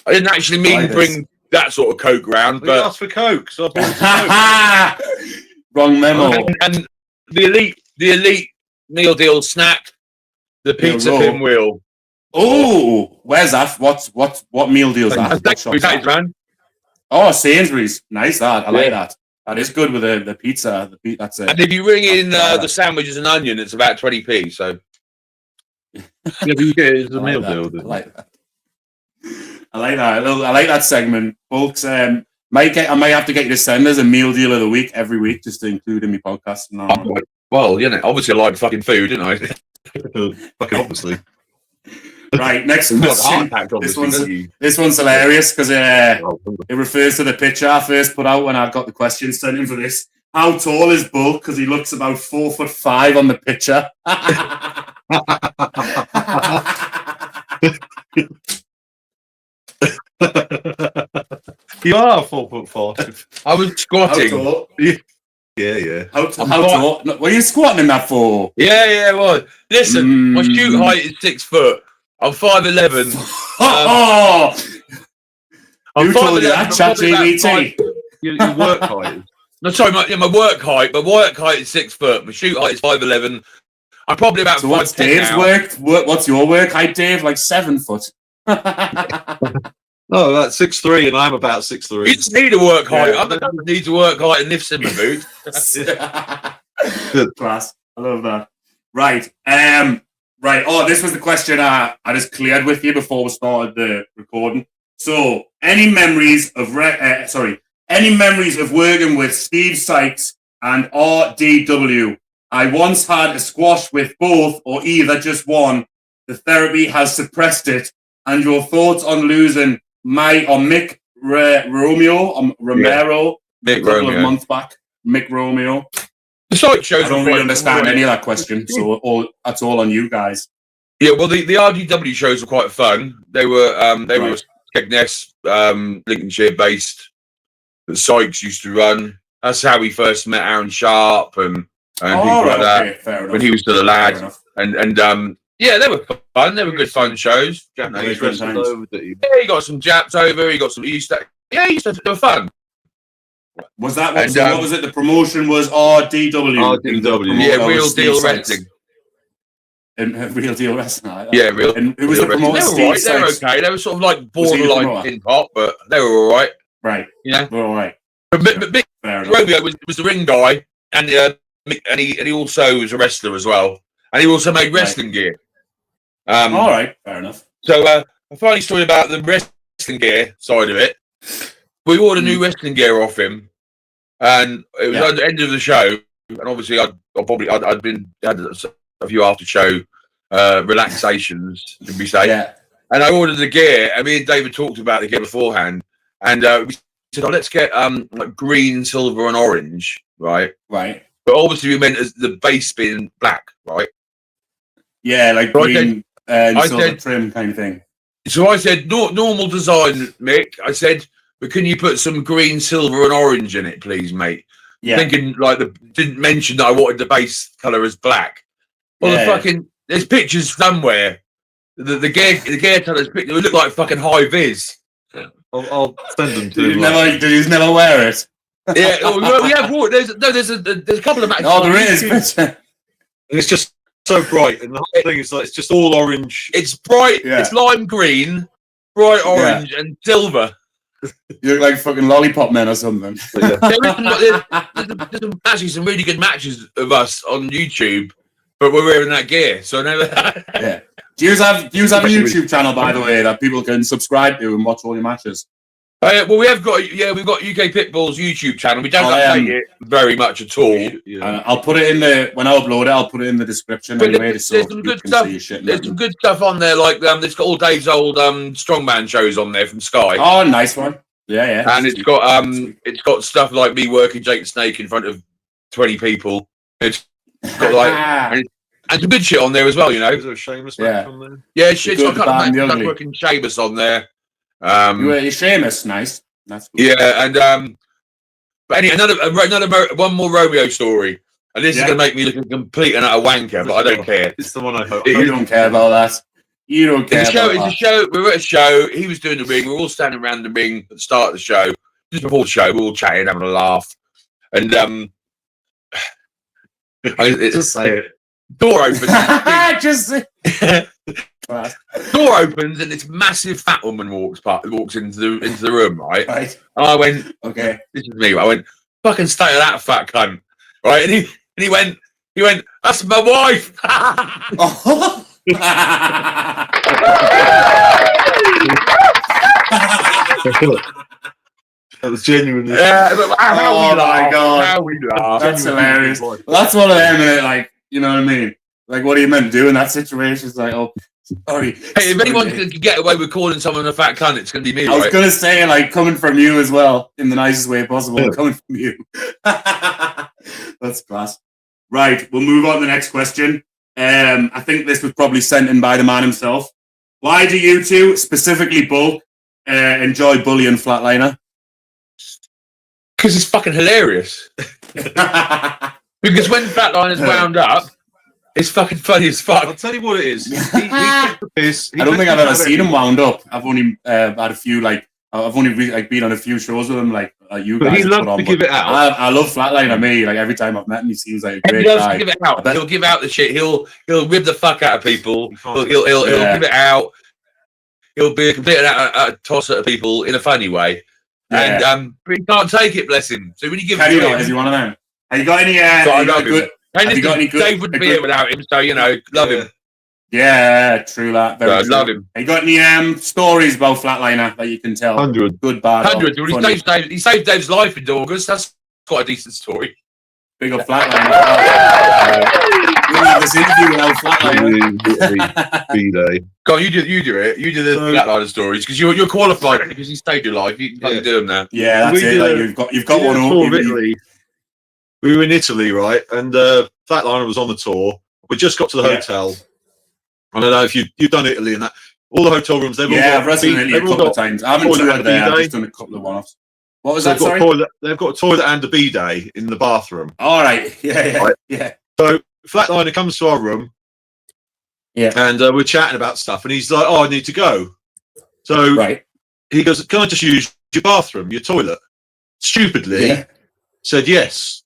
didn't actually mean to bring that sort of Coke round, but asked for Coke, so I bought Coke. Wrong memo. And the elite meal deal snack. The pizza roll. pinwheel. Oh, where's that? What meal deal's that? What shop's that? Man. Oh, Sainsbury's. Nice that. I like that. That is good with the pizza. That's it. And if you ring in the sandwiches and onion, it's about 20p. So it's a meal deal. I like that. I like that. I like that segment, folks. I might have to get you to send us a meal deal of the week every week, just to include in my podcast. Well, you know, obviously I like fucking food, didn't I? Fucking obviously. Right, next question. This one's hilarious because it refers to the picture I first put out when I got the question sent in for this. How tall is Bull? Because he looks about 4'5" on the picture. You are 4'5". I was squatting. Yeah. How tall? What are you squatting in that for? Yeah. Well, listen, my shoot height is 6 foot. I'm 5'11". Who told you that? ChatGPT. Your work height. No, sorry, my work height. My work height is 6 foot. My shoot height is 5'11". I'm probably about. So what's Dave's what's your work height, Dave? Like 7 foot. No, that's 6'3", and I'm about 6'3". You just need a work height. I don't need to work height and lift in my boots. Good. Class. I love that. Right. Right. Oh, this was the question I just cleared with you before we started the recording. So, any memories of working with Steve Sykes and RDW? I once had a squash with both or either just one. The therapy has suppressed it. And your thoughts on losing Mick Romero a couple of months back? Mick Romeo. The Sykes shows. I don't really understand any of that question, so that's all on you guys. Yeah, well, the RDW shows were quite fun. They were Skegness, Lincolnshire based. That Sykes used to run. That's how we first met Aaron Sharp and people like that. Fair enough. When he was still a lad, and yeah, they were fun. They were good fun shows. He got some Japs over. He got some East. Yeah, they were fun. Was that what? What was it? The promotion was RDW. RDW. Yeah, Real Deal Wrestling. And Real Deal Wrestling. Like yeah, Real. And who was the promoter? They were right. They were okay. They were sort of like borderline pin pop, but they were all right. Right. Yeah. They were all right. But Big Romeo was the ring guy, and he also was a wrestler as well, and he also made wrestling gear. All right. Fair enough. So a funny story about the wrestling gear side of it. We ordered new wrestling gear off him, and it was at the end of the show. And obviously, I'd had a few after show relaxations, should we say? Yeah. And I ordered the gear, and me and David talked about the gear beforehand, and we said, "Oh, let's get like green, silver, and orange, right?" Right. But obviously, we meant as the base being black, right? Yeah, like so green silver trim kind of thing. So I said, normal design, Mick. I said, but can you put some green, silver, and orange in it, please, mate? Yeah. Thinking like didn't mention that I wanted the base color as black. Well, there's pictures somewhere. The gear colors picture look like fucking high vis. I'll send them to you. Did you never wear it? Yeah, well, we have. There's a couple of matches. Oh, there is. It's just so bright, and the whole thing is like it's just all orange. It's bright. Yeah. It's lime green, bright orange, and silver. You look like fucking Lollipop Men or something. There's actually some really good matches of us on YouTube, but we're wearing that gear. So never. Yeah. Do you have a YouTube channel, by the way, that people can subscribe to and watch all your matches? Well, we've got UK PITBULLS YouTube channel. We don't update it very much at all. I'll put it in when I upload it. I'll put it in the description anyway. There's some good stuff. There's some good stuff on there, like it's got all Dave's old strongman shows on there from Sky. Oh, nice one. Yeah. And it's got stuff like me working Jake the Snake in front of 20 people. It's got like and some good shit on there as well. You know, is there a Sheamus match on there? Yeah, shit. So I can't imagine working Sheamus on there. You're Sheamus, nice. That's good. Yeah, and but another one more Romeo story, and this is going to make me look a complete and utter wanker, but I don't care. It's the one I hope. You don't care about that. You don't care. It's a show. We were at a show. He was doing the ring. We were all standing around the ring at the start of the show. Just before the show, we were all chatting, having a laugh, and just say it. Door opens. Just Door opens and this massive fat woman walks into the room, right? Right. And I went, Okay. this is me. I went, fucking stay with that fat cunt, right? And he went, that's my wife. Oh. That was genuinely. Yeah, but Oh my God. How we laugh. That's hilarious. Well, that's one of them, innit? Like, you know what I mean? Like, what are you meant to do in that situation? It's like, oh, sorry. Hey, if anyone can get away with calling someone a fat cunt, it's going to be me, I was right? going to say, like, coming from you as well, in the nicest way possible, Yeah. coming from you. That's class. Right, we'll move on to the next question. I think this was probably sent in by the man himself. Why do you two, specifically Bull, enjoy Bully and Flatliner? Because it's fucking hilarious. Because when Flatliner's wound up, it's fucking funny as I'll fuck. tell you what it is. He takes the piss. I don't think I've ever seen him wound up. I've only had a few, like, I've only been on a few shows with him, like you But guys he have loves put on. to give it out. I love Flatliner. Me, like every time I've met him, he seems like a He great loves guy. to give it out. bet- He'll give out the shit. He'll rib the fuck out of people. He'll Yeah. give it out. He'll be a complete tosser to people in a funny way. Yeah. And but he can't take it, bless him. So when you give Can it you to not? him, Is he one of them? Have you got any? So I have you got love a good? him. Hey, Have you got listen, any good? Dave wouldn't a be good- here without him, so you know, love him. Yeah, true that. Very I true. love him. Have you got any stories about Flatliner that you can tell? 100. Good, bad, or Hundreds. Well, funny? he saved Dave's life in August. That's quite a decent story. Big up Flatliner. We need this interview without Flatliner. B-Day. Go on, you do it. You do the So- Flatliner stories because you're qualified because he saved your life. You can fucking Yeah. do them now. Yeah, that's We it. did Like, you've got We did one a up. tour of Italy. We were in Italy, right? And Flatliner was on the tour. We just got to the Yeah. hotel. I don't know if you've done Italy and that. All the hotel rooms, they've all Yeah, got I've wrestled in Italy a they've all couple of got- times. I haven't toilet toured and there. I've bidet. just done a couple of one-offs. What was so that? Sorry. they've got a toilet and a bidet in the bathroom. All right. Yeah. Right. Yeah. So Flatliner comes to our room. Yeah. And we're chatting about stuff, and he's like, "Oh, I need to go." So Right. he goes, "Can I just use your bathroom, your toilet?" Stupidly Yeah. said yes.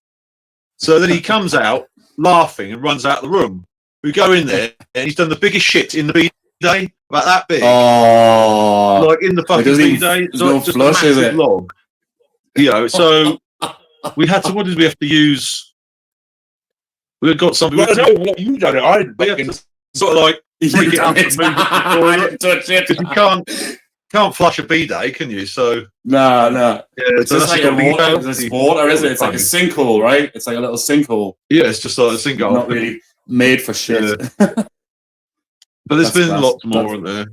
So then he comes out laughing and runs out of the room. We go in there, and he's done the biggest shit in the bidet, about that big, Oh. like in the fucking doesn't even- bidet. there's no Just a flush, is massive it? log. You know, so we had to. What did we have to use? We had got something. Well, no, what you done it. I didn't We had fucking. to sort of like You break it up done and it. move it to the I toilet. didn't touch it. Because you can't flush a bidet, can you? So No. yeah, It's so just that's like a gotta be water. healthy. It's a water, isn't it? It's like a sinkhole, right? It's like a little sinkhole. Yeah, it's just like a single. Not really made for shit. But there's That's been class. lots more, isn't there?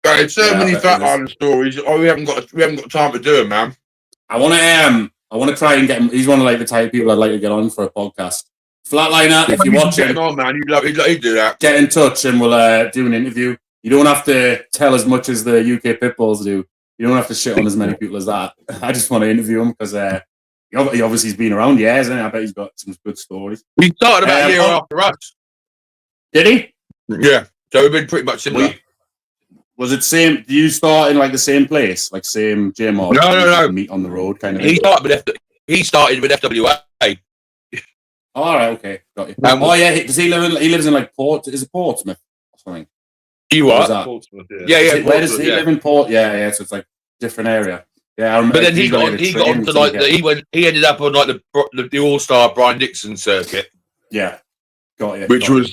There's so Yeah, many I bet it Flatliner stories. Oh, we haven't got time to do them, man. I want to try and get him. He's one of like the type of people I'd like to get on for a podcast. Flatliner, if you're Get watching, him on, man. He'd do that. get in touch and we'll do an interview. You don't have to tell as much as the UK Pitbulls do. You don't have to shit on as many people as that. I just want to interview him because he obviously has been around years, and I bet he's got some good stories. We started about a year oh. after us. Did he? Yeah, so we've been pretty much similar. Was it same? Do you start in like the same place, like same gym, or No. meet on the road kind of? He thing? started with FWA. All right, okay, got you. Um, Oh yeah, does he live in? He lives in like Port. Is it Portsmouth or something? You What are. was that? Portsmouth, Yeah, Where does he yeah. live in Port? Yeah. So it's like different area. Yeah, I remember. But then he got on train to like he ended up on like the All-Star Brian Nixon circuit, Yeah, got you. which got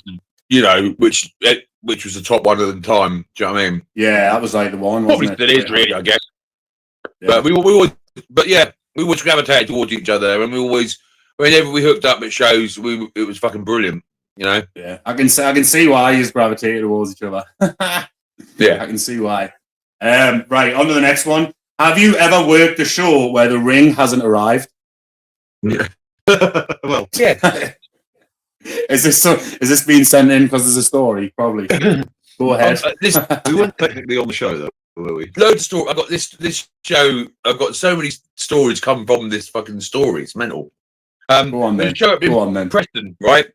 you. was which was the top one of the time. Do you know what I mean? Yeah, that was like the one. Probably wasn't still it? is really, I guess. Yeah. But we always gravitated towards each other, and whenever we hooked up at shows, it was fucking brilliant. You know? Yeah, I can see why you gravitated towards each other. Yeah. I can see why. Right, on to the next one. Have you ever worked a show where the ring hasn't arrived? Well, Yeah. Is this being sent in because there's a story? Probably. Go ahead. we weren't technically on the show though, were we? Loads of stories. I've got this show. I've got so many stories come from this fucking story. It's mental. Go on then. The show up in Go on then. Preston, right?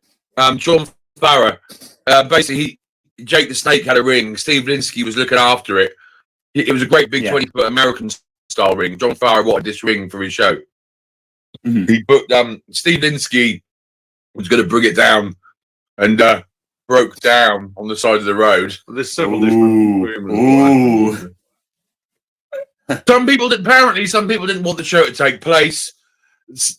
John Farrer. Basically, Jake the Snake had a ring. Steve Linsky was looking after it. It was a great big 20-foot American style ring. John Farrer wanted this ring for his show. Mhm. He booked Steve Linsky was going to bring it down and broke down on the side of the road. There's several different rumors. Ooh. Some people didn't want the show to take place.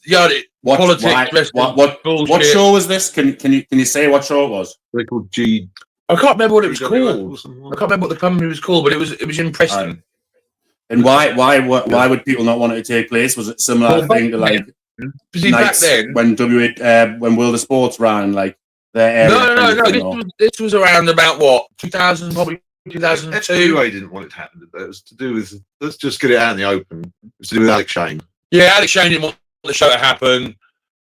Yeah, politics, what show was this? Can you say what show it was? They're called G. I can't remember what it was called. I can't remember what the company was called, but it was in Preston. And why would people not want it to take place? Was it similar thing to like back then when when World of Sports ran like their area? No. This was around about what 2000, probably 2002. I didn't want it to happen. It was to do with let's just get it out in the open. It was to do with Alex Shane. Yeah, Alex Shane didn't want the show to happen.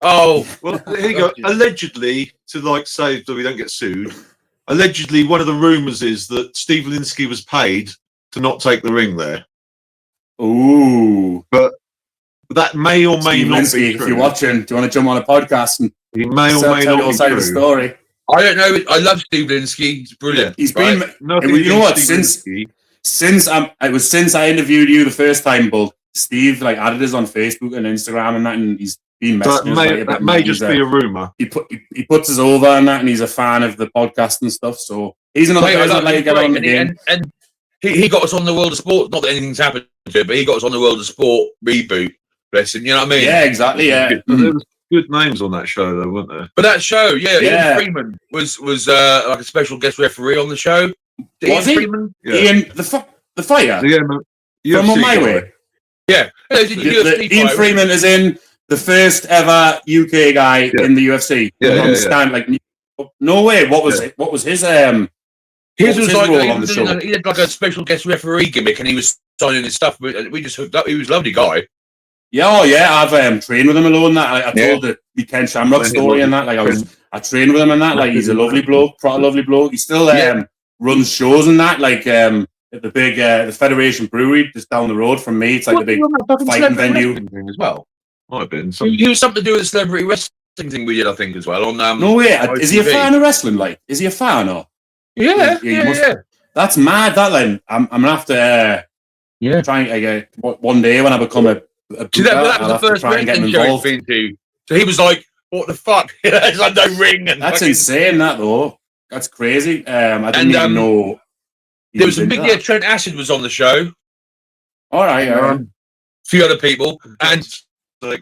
Oh, well, here you go. Allegedly, to like say that we don't get sued. Allegedly, one of the rumours is that Steve Linsky was paid to not take the ring there. Ooh, but that may or may not be true. If you're watching, do you want to jump on a podcast and he may or may not be side of the story? I don't know. I love Steve Linsky. He's brilliant. He's been. You know what? Since I interviewed you the first time, Bull, Steve like added us on Facebook and Instagram and that, and he's been messaging us. That may just be a rumor. He puts us over and that, and he's a fan of the podcast and stuff. So he's another person that like get on the game. And he got us on the World of Sport. Not that anything's happened to it, but he got us on the World of Sport reboot. Blessing, you know what I mean? Yeah, exactly. Yeah. There was good names on that show, though, weren't there? But that show, Ian Freeman was like a special guest referee on the show. Was he? Freeman? Yeah. Ian, the fighter? Yeah, from On My Way? Yeah. Ian Freeman is in the first ever UK guy in the UFC. Like, no way. What was it? What was his His was like he had like a special guest referee gimmick, and he was signing his stuff. We just hooked up. He was a lovely guy. Yeah, I've trained with him alone. That I told the Ken Shamrock story and that. Like I trained with him and that. Like he's a lovely bloke, proper lovely bloke. He still runs shows and that. Like at the big the Federation Brewery just down the road from me. It's like the big fighting venue as well. Might have been. He was something to do with the celebrity wrestling thing we did, I think, as well. On no way. Is he a fan of wrestling? Like, is he a fan or? Yeah. That's mad. That then I'm gonna have to try and one day when I become a that was the first wrestling show he's been to. So he was like, "What the fuck?" It's like no ring. And that's insane. That though, that's crazy. I didn't even know. There was a big Trent Acid was on the show. All right. A few other people, and I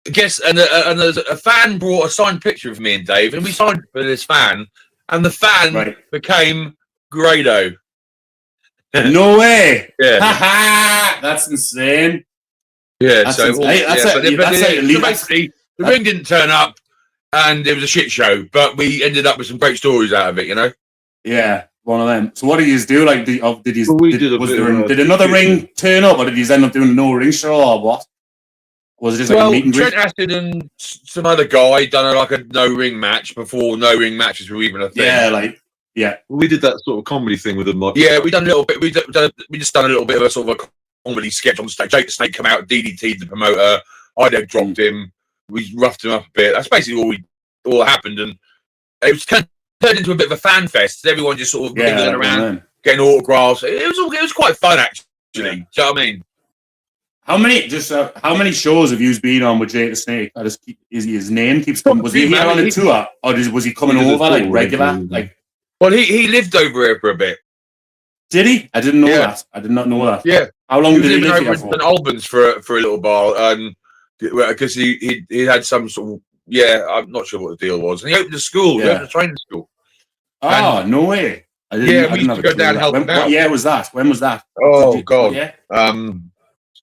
guess, and a fan brought a signed picture of me and Dave, and we signed for this fan, and the fan became Grado. No way! Yeah, that's insane. Yeah, so basically the ring didn't turn up, and it was a shit show. But we ended up with some great stories out of it, you know. Yeah, one of them. So what did you do? Like, did another ring turn up, or did you end up doing no ring show, or what? Was it just like a meet and greet? Trent Acid and some other guy done like a no ring match before no ring matches were even a thing. Yeah, we did that sort of comedy thing with them. Like, we done a little bit. We just done a little bit of a sort of a comedy sketch on stage. Jake the Snake come out, DDT'd the promoter. I then dropped him. We roughed him up a bit. That's basically all happened, and it was kind of turned into a bit of a fan fest. Everyone just sort of mingling around, getting autographs. It was quite fun actually. Do you know what I mean? How many shows have you been on with Jake the Snake? His name keeps coming. Was he here on a tour, or was he coming over like regular? Like, well, he lived over here for a bit. Did he? I didn't know that. I did not know that. Yeah. How long did he live here for? In Albans for a little while, because he had some sort of I'm not sure what the deal was, and he opened a school. He opened a training school. Oh, no way! We used to go down and help him out. What year was that? When was that? Oh God. Yeah.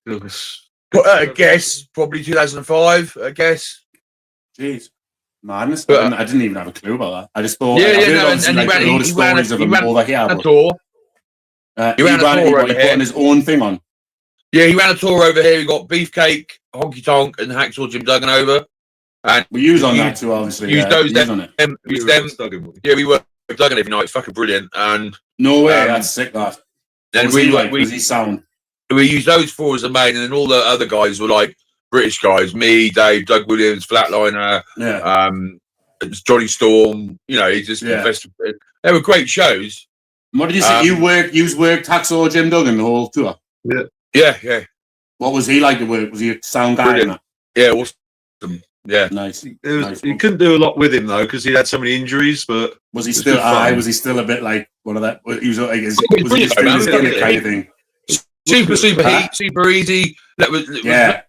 I guess probably 2005. I guess. Jeez, madness! But I didn't even have a clue about that. I just thought. And he ran a tour. He ran putting his own thing on. Yeah, he ran a tour over here. He got Beefcake, Honky Tonk, and Hacksaw Jim Duggan over. And we use on that too, obviously. Use those them. Yeah, we work with Duggan every night. It's fucking brilliant. And no way, that's sick. That. Then does he sound? We used those four as the main, and then all the other guys were like British guys. Me, Dave, Doug Williams, Flatliner, Johnny Storm. You know, he just they were great shows. What did you say? You worked Hacksaw Jim Duggan the whole tour? Yeah. What was he like to work? Was he a sound guy? Yeah, awesome. Yeah. Nice. You couldn't do a lot with him though because he had so many injuries. But was he still? Was he still a bit like one of that? He was like, was he still his gimmick kind of thing? Super heat, super easy. That was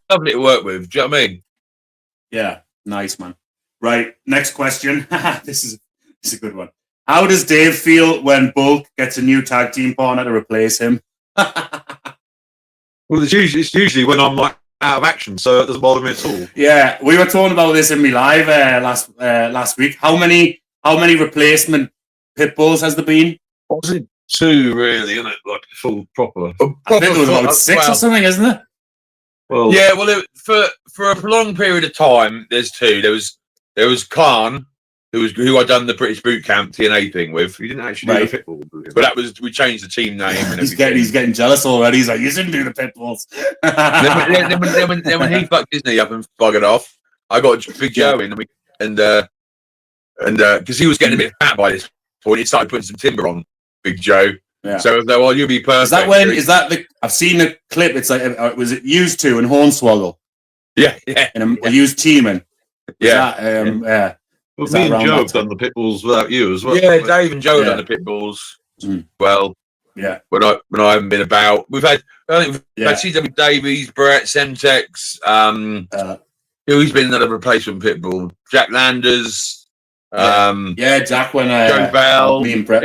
lovely to work with. Do you know what I mean? Yeah, nice man. Right, next question. This is a good one. How does Dave feel when Bulk gets a new tag team partner to replace him? Well, it's usually when I'm like out of action, so it doesn't bother me at all. Yeah, we were talking about this in my live last week. How many replacement Pitbulls has there been? Was it 2 really? Isn't it like full proper? I think there was about 6 or something, isn't it? Well, yeah. Well, for a prolonged period of time, there's 2. There was Khan, who I done the British boot camp TNA thing with. he didn't actually do the Pitbull, but that was we changed the team name and everything. He's getting jealous already. He's like, you shouldn't do the Pitbulls. then when he fucked his knee up and buggered off, I got Big Joe in and because he was getting a bit fat by this point, he started putting some timber on Big Joe. Yeah. So well, you'll be perfect. I've seen the clip. It's like was it used to in Hornswoggle? Yeah. And a used teaming. Yeah. Well, me and Joe have done the Pitbulls without you as well. Yeah, Dave and Joe have done the Pitbulls. Well, yeah. When I haven't been about, we've had CW Davies, Brett, Semtex. Who's been another replacement Pitbull? Jack Landers. Jack when Joe Bell. Me and Brett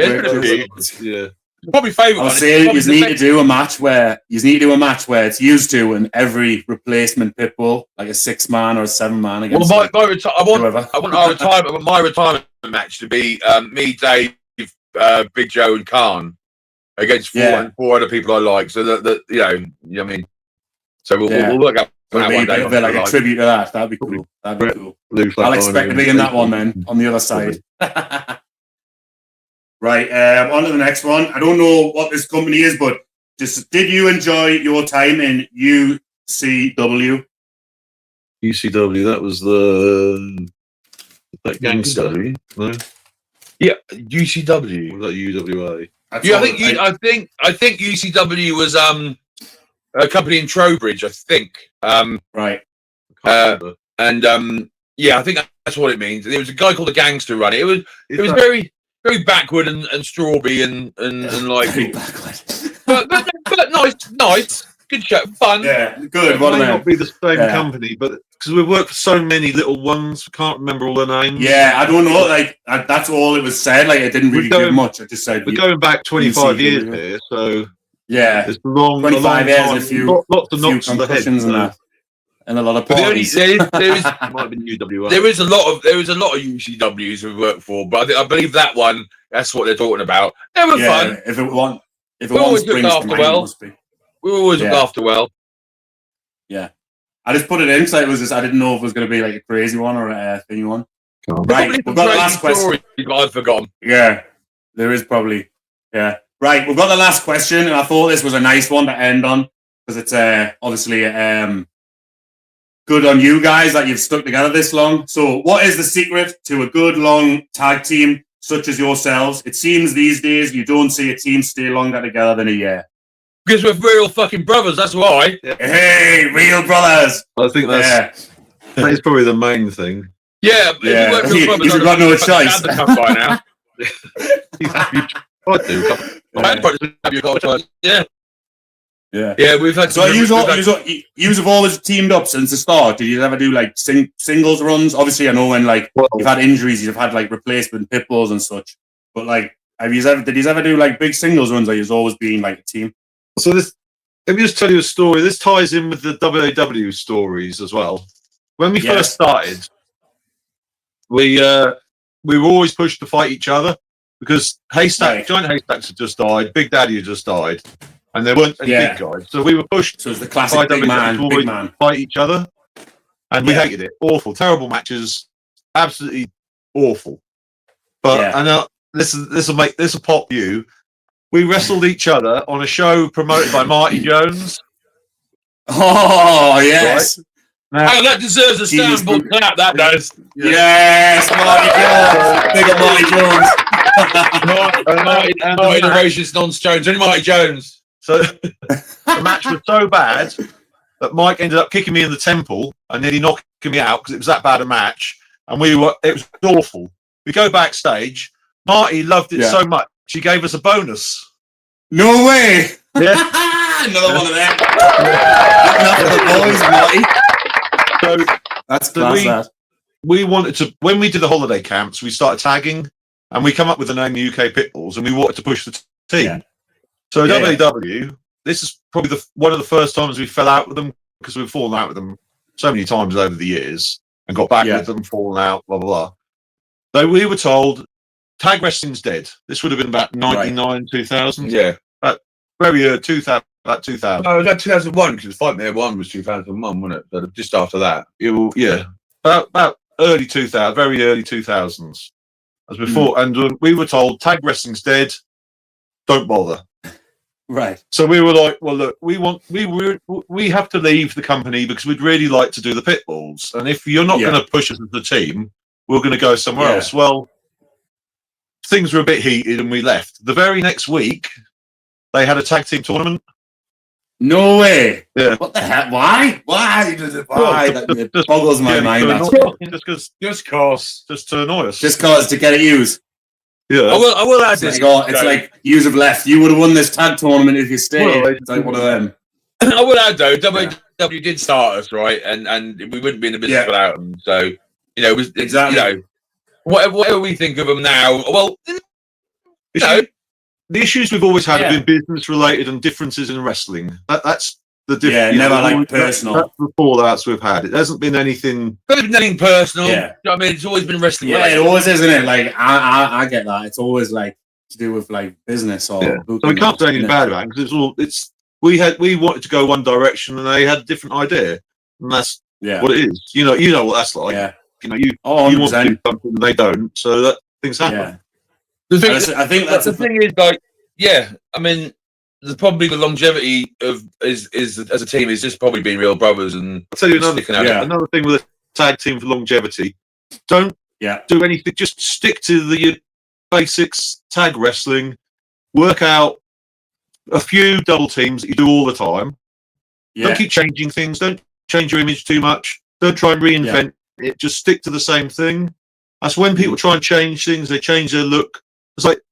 Yeah. Probably favourite. I was saying you need to do a match where it's used to and every replacement Pitbull, like a 6-man or a 7-man against. Well, my retirement match to be me, Dave, Big Joe, and Khan against 4 other people I like. So that you know what I mean. So we'll work out. One day, like a tribute to that. That'd be cool. I'll expect to be in that one then on the other side. Right, on to the next one. I don't know what this company is, but did you enjoy your time in UCW? UCW, that was that gangster, no? Yeah, UCW. Or was that UWA? I think UCW was a company in Trowbridge, I think. Right. I think that's what it means. There was a guy called the Gangster Run. It was very very backward and strawberry and like but nice good show, fun. Yeah, good. It might not be the same company, but because we've worked for so many little ones, we can't remember all their names. Yeah, I don't know. Like that's all it was said. Like it didn't really give much. I just said we're going back 25 years here, so yeah, it's long. 25 years and a few lots of knocks on the head and that. And a lot of parties. There is might have been UWA. There is a lot of UCWs we work for, but I believe that one. That's what they're talking about. They were fun. If it always looked after well. We always looked after well. Yeah, I just put it in because I didn't know if it was going to be like a crazy one or a thingy one. Right, we've got the last question. I've forgotten. Yeah, there is probably. Yeah, right. We've got the last question, and I thought this was a nice one to end on because it's obviously good on you guys that you've stuck together this long. So what is the secret to a good long tag team such as yourselves? It seems these days you don't see a team stay longer together than a year. Because we're real fucking brothers, that's why. Hey, real brothers. I think that's probably the main thing. Yeah. You've got no choice. By now. I do. Yeah. Yeah, we've had. So you have always teamed up since the start. Did you ever do like singles runs? Obviously, I know when you've had injuries, you've had like replacement Pitbulls and such. But like, did you ever do like big singles runs? Or you've always been like a team? So let me just tell you a story. This ties in with the WAW stories as well. When we first started, we were always pushed to fight each other because Giant Haystacks had just died, Big Daddy had just died. And there weren't any big guys. So we were pushed. So it's the classic big man. Fight each other. And we hated it. Awful. Terrible matches. Absolutely awful. But this will pop you. We wrestled each other on a show promoted by Marty Jones. Oh, yes. Right? Now, that deserves a soundboard clap, that does. Yes, Marty Jones. Big up Marty Jones. Marty the racist nonce Jones. Only Marty Jones. So the match was so bad that Mike ended up kicking me in the temple and nearly knocking me out because it was that bad a match. And it was awful. We go backstage. Marty loved it so much, he gave us a bonus. No way! Yeah. Another one of them. Looking after the boys, Marty. So that's class. We wanted to, when we did the holiday camps, we started tagging and we come up with the name UK Pitbulls and we wanted to push the team. Yeah. So WW, this is probably one of the first times we fell out with them because we've fallen out with them so many times over the years and got back with them, fallen out, blah, blah, blah. So we were told tag wrestling's dead. This would have been about 99, 2000. Yeah. Very early, 2000. About 2000. No, that 2001 because Fightmare 1 was 2001, wasn't it? But just after that. Yeah. About early 2000, very early 2000s. As before, and we were told tag wrestling's dead. Don't bother. Right. So we were like, well, look, we have to leave the company because we'd really like to do the Pitbulls, and if you're not going to push us as a team, we're going to go somewhere else. Well, things were a bit heated, and we left. The very next week, they had a tag team tournament. No way. Yeah. What the heck? Why? Why? That boggles my mind. Just cause to annoy us. Just cause to get at yous. Yeah. I will add this. It's like yous have left. You would have won this tag tournament if you stayed. It's like one of them. I will add though, WW did start us, right? And we wouldn't be in the business without them. So, it was exactly. Whatever we think of them now, well, the issues we've always had have been business related and differences in wrestling. That's the difference. Yeah, never like personal. That's the fallouts we've had. It hasn't been anything. Nothing personal. Yeah. I mean, it's always been wrestling. Yeah, it always is, isn't it? Like I get that. It's always like to do with like business or. Yeah. So we can't say anything bad about it because we wanted to go one direction and they had a different idea, and that's what it is. You know what that's like. Yeah. You want to do something and they don't, so that things happen. Yeah. I think that's the thing is like, I mean, probably the longevity of is as a team is just probably being real brothers. And I'll tell you another thing with a tag team for longevity. Don't do anything. Just stick to the basics. Tag wrestling. Work out a few double teams that you do all the time. Yeah. Don't keep changing things. Don't change your image too much. Don't try and reinvent it. Just stick to the same thing. That's when people try and change things. They change their look. It's like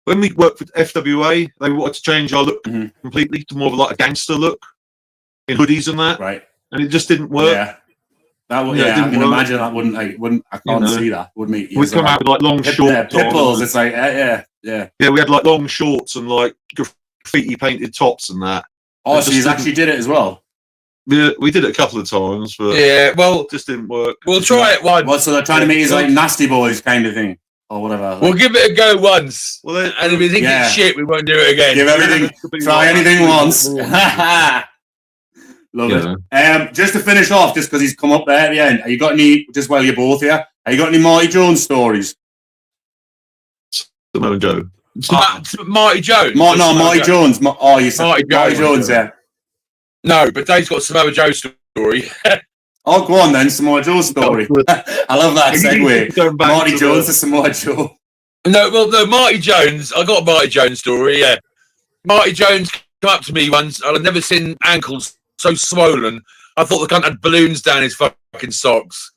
when we worked with FWA, they wanted to change our look completely to more of like a gangster look in hoodies and that. Right. And it just didn't work. Yeah. That would, I can imagine that wouldn't. I can't see that. Wouldn't it? We'd come out with like long shorts. Pitbulls. It's like yeah. Yeah, we had like long shorts and like graffiti painted tops and that. Oh, so you actually did it as well. Yeah, we did it a couple of times, but it just didn't work. We'll try it once. Well, so they're trying to make it like nasty boys kind of thing. Or whatever. We'll give it a go once. And if we think it's shit, we won't do it again. Give everything, try anything once. Love it. Just to finish off, just because he's come up there at the end, have you got any, just while you're both here, have you got any Marty Jones stories? Samoa Joe. Marty Jones? Marty Jones. You said Marty Jones, yeah. No, but Dave's got Samoa Joe story. Oh, go on then, Samoa Joe story. I love that segue. Marty Jones to Samoa Joe. No, Marty Jones. I got a Marty Jones story, yeah. Marty Jones came up to me once, and I'd never seen ankles so swollen. I thought the cunt had balloons down his fucking socks.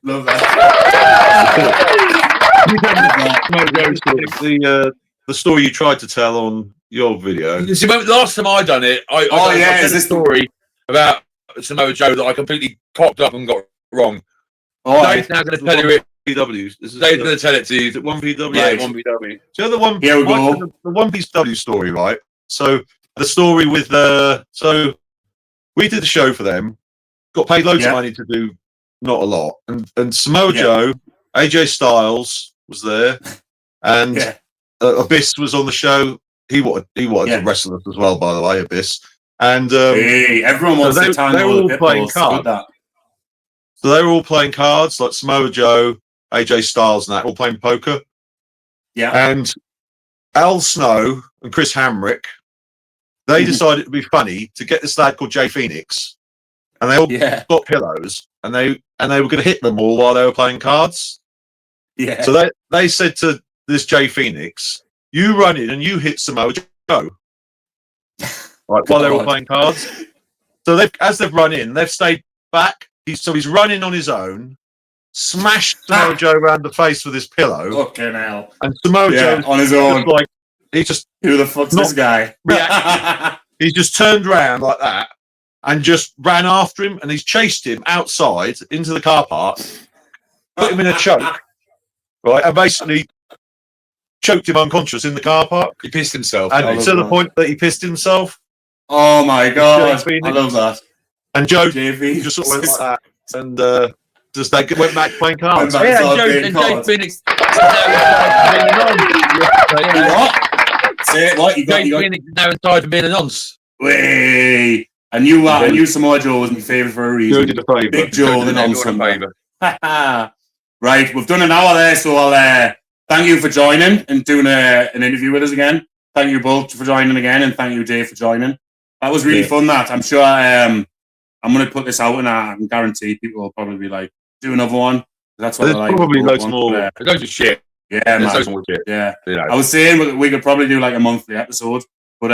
Love that. The story you tried to tell on your video. See, last time I done it, I is this story about Samoa Joe that I completely cocked up and got wrong. Dave's now going to tell you it. PW. Dave's going to tell it to you. Is it 1PW? Yeah, 1PW. So the one, here we go. The 1PW story, right? So the story with so we did the show for them, got paid loads of money to do not a lot, and Samoa Joe, AJ Styles was there, and Abyss was on the show. He wanted to wrestle us as well, by the way, Abyss. And everyone wants to time they were all playing cards. So they were all playing cards, like Samoa Joe, AJ Styles, and that, all playing poker. Yeah. And Al Snow and Chris Hamrick, they decided it would be funny to get this lad called Jay Phoenix, and they all got pillows, and they were going to hit them all while they were playing cards. Yeah. So they said to this Jay Phoenix, "You run in and you hit Samoa show. Right, while they're all playing cards. So as they've run in, they've stayed back. He's running on his own, smashed Samoa Joe around the face with his pillow. Fucking hell. And Samoa Joe on his own. like he just who the fuck's this guy? He just turned around like that and just ran after him, and he's chased him outside into the car park, put him in a choke, right, and basically choked him unconscious in the car park. He pissed himself. And to the point that he pissed himself. Oh my god, I love that. And Joe JV just sort of went like that, and just went back playing cards. Went back and Joe Phoenix. Say it, what? Joe Phoenix is now retired from being a nonce. Way. I knew Samoa Joe was my favourite for a reason. Big Joe, the nonce. Right, we've done an hour there, so I'll thank you for joining and doing an interview with us again. Thank you both for joining again, and thank you, Dave, for joining. That was really fun, that. I'm sure I'm going to put this out, and I can guarantee people will probably be like, do another one. That's what There's I like. Probably loads more. Loads of shit. Yeah, man. Loads more shit. Yeah. You know. I was saying we could probably do like a monthly episode, but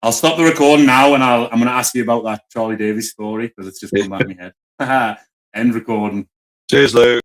I'll stop the recording now, and I'm going to ask you about that Charlie Davies story, because it's just come back in my head. End recording. Cheers, Lou.